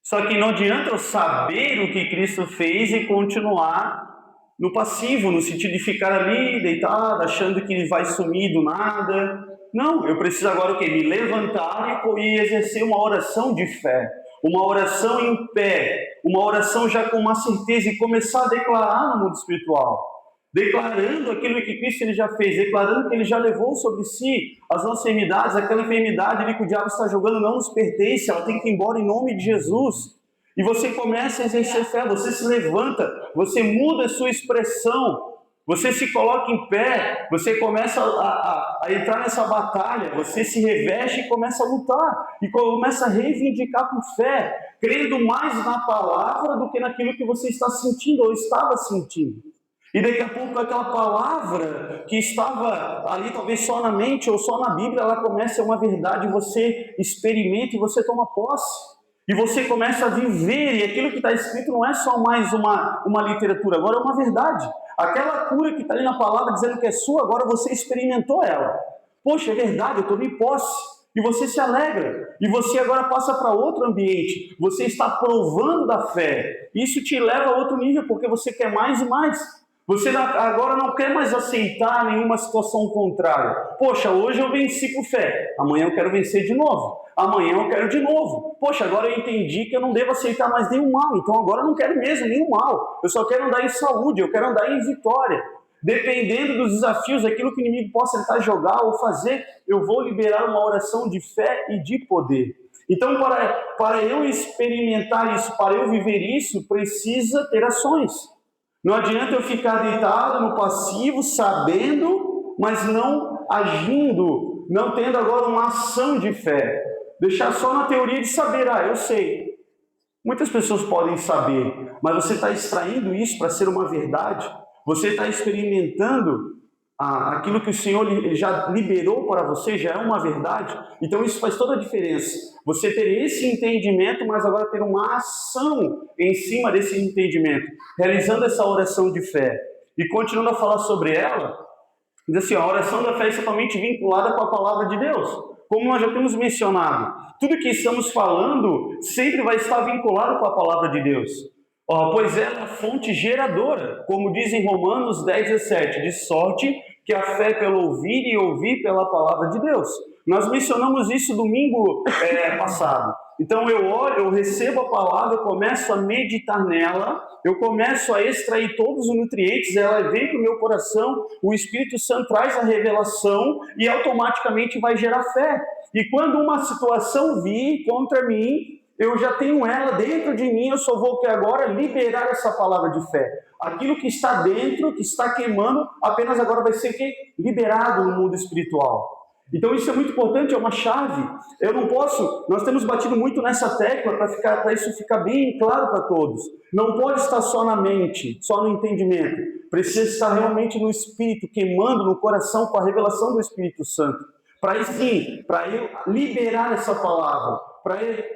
Só que não adianta eu saber o que Cristo fez e continuar no passivo, no sentido de ficar ali deitado, achando que ele vai sumir do nada. Não, eu preciso agora o quê? Me levantar e exercer uma oração de fé, uma oração em pé, uma oração já com uma certeza e começar a declarar no mundo espiritual. Declarando aquilo que Cristo ele já fez, declarando que ele já levou sobre si as nossas enfermidades, aquela enfermidade ali que o diabo está jogando não nos pertence, ela tem que ir embora em nome de Jesus. E você começa a exercer fé, você se levanta, você muda a sua expressão, você se coloca em pé, você começa a entrar nessa batalha, você se reveste e começa a lutar, e começa a reivindicar por fé, crendo mais na palavra do que naquilo que você está sentindo ou estava sentindo. E daqui a pouco aquela palavra que estava ali talvez só na mente ou só na Bíblia, ela começa a ser uma verdade, você experimenta e você toma posse. E você começa a viver, e aquilo que está escrito não é só mais uma literatura, agora é uma verdade. Aquela cura que está ali na palavra dizendo que é sua, agora você experimentou ela. Poxa, é verdade, eu tomei posse. E você se alegra, e você agora passa para outro ambiente, você está provando da fé. Isso te leva a outro nível, porque você quer mais e mais. Você agora não quer mais aceitar nenhuma situação contrária. Poxa, hoje eu venci por fé, amanhã eu quero vencer de novo. Amanhã eu quero de novo. Poxa, agora eu entendi que eu não devo aceitar mais nenhum mal, então agora eu não quero mesmo nenhum mal. Eu só quero andar em saúde, eu quero andar em vitória. Dependendo dos desafios, aquilo que o inimigo possa tentar jogar ou fazer, eu vou liberar uma oração de fé e de poder. Então, para eu experimentar isso, para eu viver isso, precisa ter ações. Não adianta eu ficar deitado no passivo, sabendo, mas não agindo, não tendo agora uma ação de fé. Deixar só na teoria de saber, eu sei. Muitas pessoas podem saber, mas você está extraindo isso para ser uma verdade? Você está experimentando aquilo que o Senhor ele já liberou para você, já é uma verdade? Então isso faz toda a diferença. Você ter esse entendimento, mas agora ter uma ação em cima desse entendimento, realizando essa oração de fé. E continuando a falar sobre ela, diz assim, a oração da fé é totalmente vinculada com a palavra de Deus. Como nós já temos mencionado, tudo que estamos falando sempre vai estar vinculado com a palavra de Deus. Pois ela é a fonte geradora, como diz em Romanos 10:17, de sorte que a fé é pelo ouvir e ouvir pela palavra de Deus. Nós mencionamos isso domingo passado. Então eu recebo a palavra, eu começo a meditar nela, eu começo a extrair todos os nutrientes, ela vem para o meu coração, o Espírito Santo traz a revelação e automaticamente vai gerar fé. E quando uma situação vir contra mim, eu já tenho ela dentro de mim, eu só vou que agora liberar essa palavra de fé. Aquilo que está dentro, que está queimando, apenas agora vai ser liberado no mundo espiritual. Então isso é muito importante, é uma chave. Eu não posso, nós temos batido muito nessa tecla para isso ficar bem claro para todos. Não pode estar só na mente, só no entendimento. Precisa estar realmente no espírito, queimando no coração com a revelação do Espírito Santo. Para eu liberar essa palavra,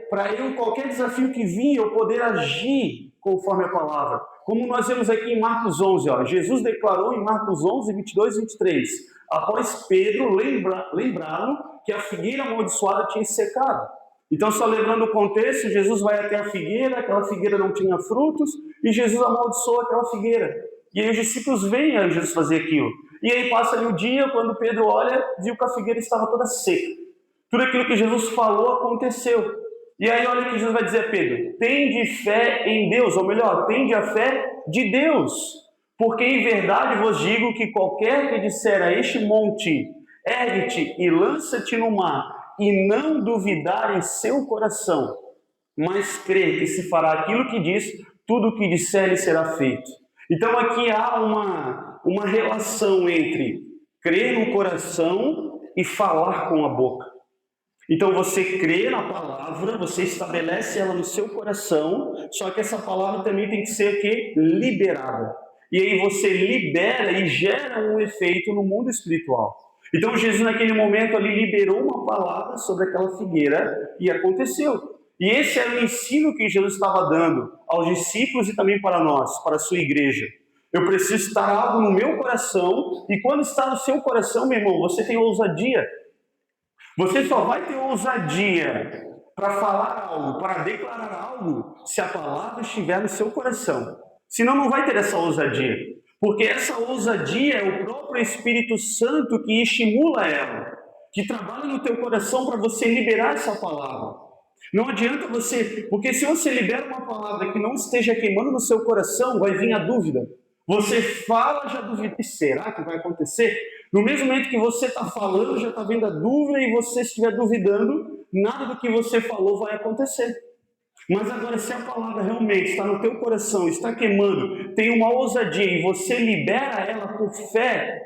para eu, qualquer desafio que vir, eu poder agir conforme a palavra. Como nós vemos aqui em Marcos 11, Jesus declarou em Marcos 11, 22 e 23, após Pedro lembrá-lo que a figueira amaldiçoada tinha secado. Então, só lembrando o contexto, Jesus vai até a figueira, aquela figueira não tinha frutos, e Jesus amaldiçoa aquela figueira. E aí os discípulos veem a Jesus fazer aquilo. E aí passa ali o dia, quando Pedro olha, viu que a figueira estava toda seca. Tudo aquilo que Jesus falou aconteceu. E aí olha o que Jesus vai dizer a Pedro: tende fé em Deus, ou melhor, tende a fé de Deus. Porque em verdade vos digo que qualquer que disser a este monte, ergue-te e lança-te no mar, e não duvidar em seu coração, mas crer que se fará aquilo que diz, tudo o que disser lhe será feito. Então aqui há uma relação entre crer no coração e falar com a boca. Então você crê na palavra, você estabelece ela no seu coração, só que essa palavra também tem que ser o quê? Liberada. E aí você libera e gera um efeito no mundo espiritual. Então Jesus naquele momento ali liberou uma palavra sobre aquela figueira e aconteceu. E esse era o ensino que Jesus estava dando aos discípulos e também para nós, para a sua igreja. Eu preciso estar algo no meu coração, e quando está no seu coração, meu irmão, você tem ousadia. Você só vai ter ousadia para falar algo, para declarar algo, se a palavra estiver no seu coração. Senão não vai ter essa ousadia. Porque essa ousadia é o próprio Espírito Santo que estimula ela, que trabalha no teu coração para você liberar essa palavra. Não adianta você, porque se você libera uma palavra que não esteja queimando no seu coração, vai vir a dúvida. Você fala, já duvida, será que vai acontecer? No mesmo momento que você está falando, já está vindo a dúvida, e você estiver duvidando, nada do que você falou vai acontecer. Mas agora, se a palavra realmente está no teu coração, está queimando, tem uma ousadia e você libera ela por fé,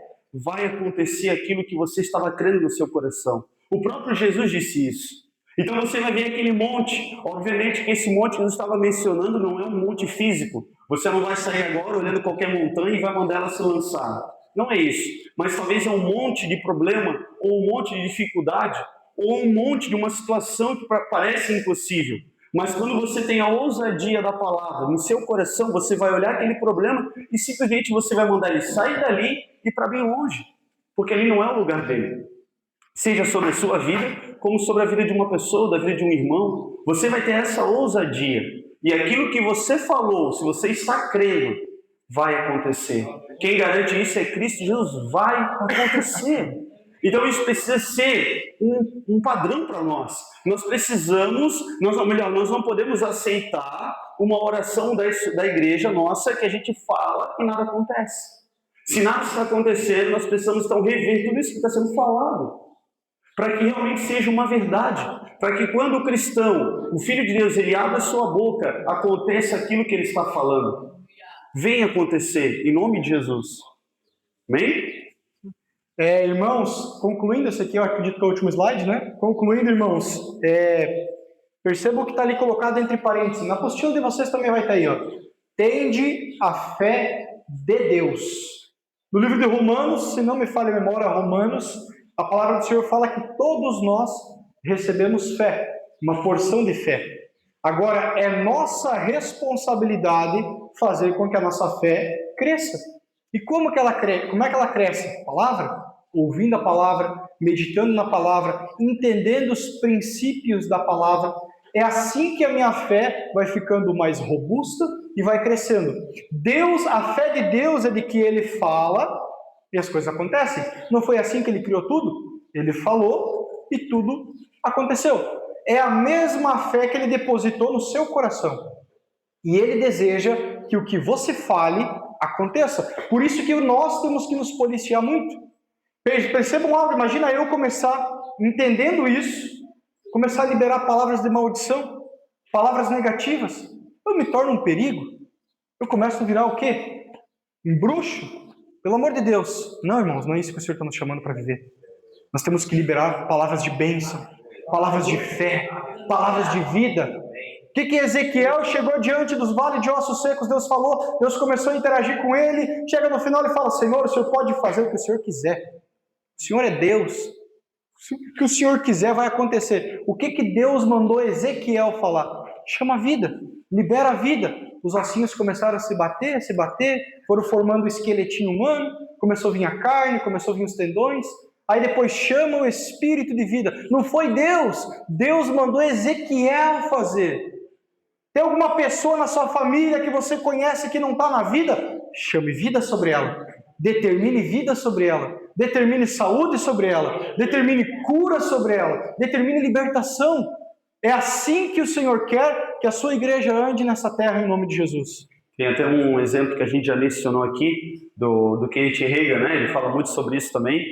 vai acontecer aquilo que você estava crendo no seu coração. O próprio Jesus disse isso. Então você vai ver aquele monte. Obviamente que esse monte que eu estava mencionando não é um monte físico. Você não vai sair agora olhando qualquer montanha e vai mandar ela se lançar. Não é isso. Mas talvez é um monte de problema, ou um monte de dificuldade, ou um monte de uma situação que parece impossível. Mas quando você tem a ousadia da palavra no seu coração, você vai olhar aquele problema e simplesmente você vai mandar ele sair dali e para bem longe. Porque ali não é o lugar dele. Seja sobre a sua vida, como sobre a vida de uma pessoa, da vida de um irmão. Você vai ter essa ousadia. E aquilo que você falou, se você está crendo, vai acontecer. Quem garante isso é Cristo Jesus. Vai acontecer. Então isso precisa ser um padrão para nós. Nós precisamos, nós não podemos aceitar uma oração da igreja nossa que a gente fala e nada acontece. Se nada está acontecendo, nós precisamos então rever tudo isso que está sendo falado, para que realmente seja uma verdade, para que quando o cristão, o Filho de Deus, ele abre a sua boca, aconteça aquilo que ele está falando. Venha acontecer, em nome de Jesus. Amém? Irmãos, concluindo, esse aqui eu acredito que é o último slide, né? Concluindo, irmãos, percebam o que está ali colocado entre parênteses. Na apostila de vocês também vai estar aí, ó. Tende a fé de Deus. No livro de Romanos, se não me falha a memória, Romanos, a palavra do Senhor fala que todos nós recebemos fé, uma porção de fé. Agora, é nossa responsabilidade fazer com que a nossa fé cresça. E como é que ela cresce? A palavra? Ouvindo a palavra, meditando na palavra, entendendo os princípios da palavra. É assim que a minha fé vai ficando mais robusta e vai crescendo. A fé de Deus é de que Ele fala e as coisas acontecem. Não foi assim que Ele criou tudo? Ele falou e tudo aconteceu. É a mesma fé que Ele depositou no seu coração. E Ele deseja que o que você fale aconteça. Por isso que nós temos que nos policiar muito. Percebam algo, imagina eu começar, entendendo isso, começar a liberar palavras de maldição, palavras negativas. Eu me torno um perigo. Eu começo a virar o quê? Um bruxo? Pelo amor de Deus. Não, irmãos, não é isso que o Senhor está nos chamando para viver. Nós temos que liberar palavras de bênção, palavras de fé, palavras de vida. O que Ezequiel chegou diante dos vales de ossos secos, Deus falou, Deus começou a interagir com ele, chega no final e fala, Senhor, o Senhor pode fazer o que o Senhor quiser. O Senhor é Deus. O que o Senhor quiser vai acontecer. O que Deus mandou Ezequiel falar? Chama a vida, libera a vida. Os ossinhos começaram a se bater, foram formando o esqueletinho humano, começou a vir a carne, começou a vir os tendões. Aí depois chama o espírito de vida. Não foi Deus. Deus mandou Ezequiel fazer. Tem alguma pessoa na sua família que você conhece que não está na vida? Chame vida sobre ela. Determine vida sobre ela. Determine saúde sobre ela. Determine cura sobre ela. Determine libertação. É assim que o Senhor quer que a sua igreja ande nessa terra em nome de Jesus. Tem até um exemplo que a gente já mencionou aqui, do Kenneth Hagin, né? Ele fala muito sobre isso também,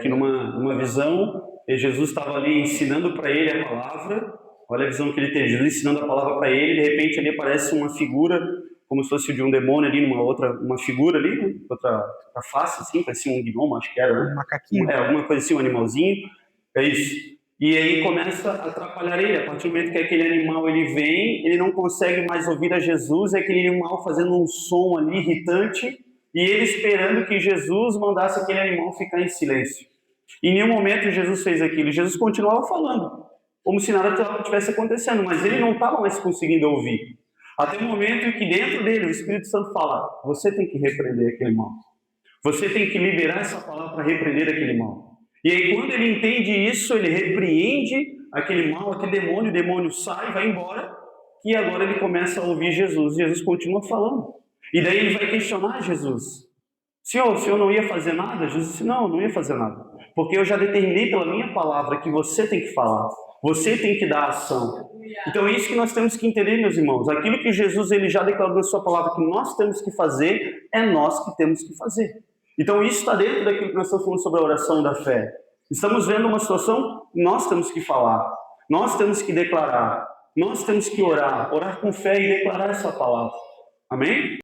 que numa visão, Jesus estava ali ensinando para ele a palavra. Olha a visão que ele teve, Jesus ensinando a palavra para ele, de repente ali aparece uma figura, como se fosse de um demônio ali, uma figura ali, né? outra face, assim, parecia um gnomo, acho que era, né? Um macaquinho. Alguma coisa assim, um animalzinho, é isso. E aí começa a atrapalhar ele, a partir do momento que aquele animal ele vem, ele não consegue mais ouvir a Jesus, é aquele animal fazendo um som ali irritante, e ele esperando que Jesus mandasse aquele animal ficar em silêncio. E em nenhum momento Jesus fez aquilo, Jesus continuava falando, como se nada estivesse acontecendo, mas ele não estava mais conseguindo ouvir. Até o momento em que dentro dele o Espírito Santo fala, você tem que repreender aquele mal. Você tem que liberar essa palavra para repreender aquele mal. E aí quando ele entende isso, ele repreende aquele mal, aquele demônio, o demônio sai, vai embora, e agora ele começa a ouvir Jesus. Jesus continua falando. E daí ele vai questionar Jesus. O senhor não ia fazer nada? Jesus disse, não ia fazer nada. Porque eu já determinei pela minha palavra que você tem que falar. Você tem que dar ação. Então é isso que nós temos que entender, meus irmãos. Aquilo que Jesus ele já declarou na sua palavra que nós temos que fazer, é nós que temos que fazer. Então isso está dentro daquilo que nós estamos falando sobre a oração da fé. Estamos vendo uma situação, nós temos que falar. Nós temos que declarar. Nós temos que orar com fé e declarar essa palavra. Amém?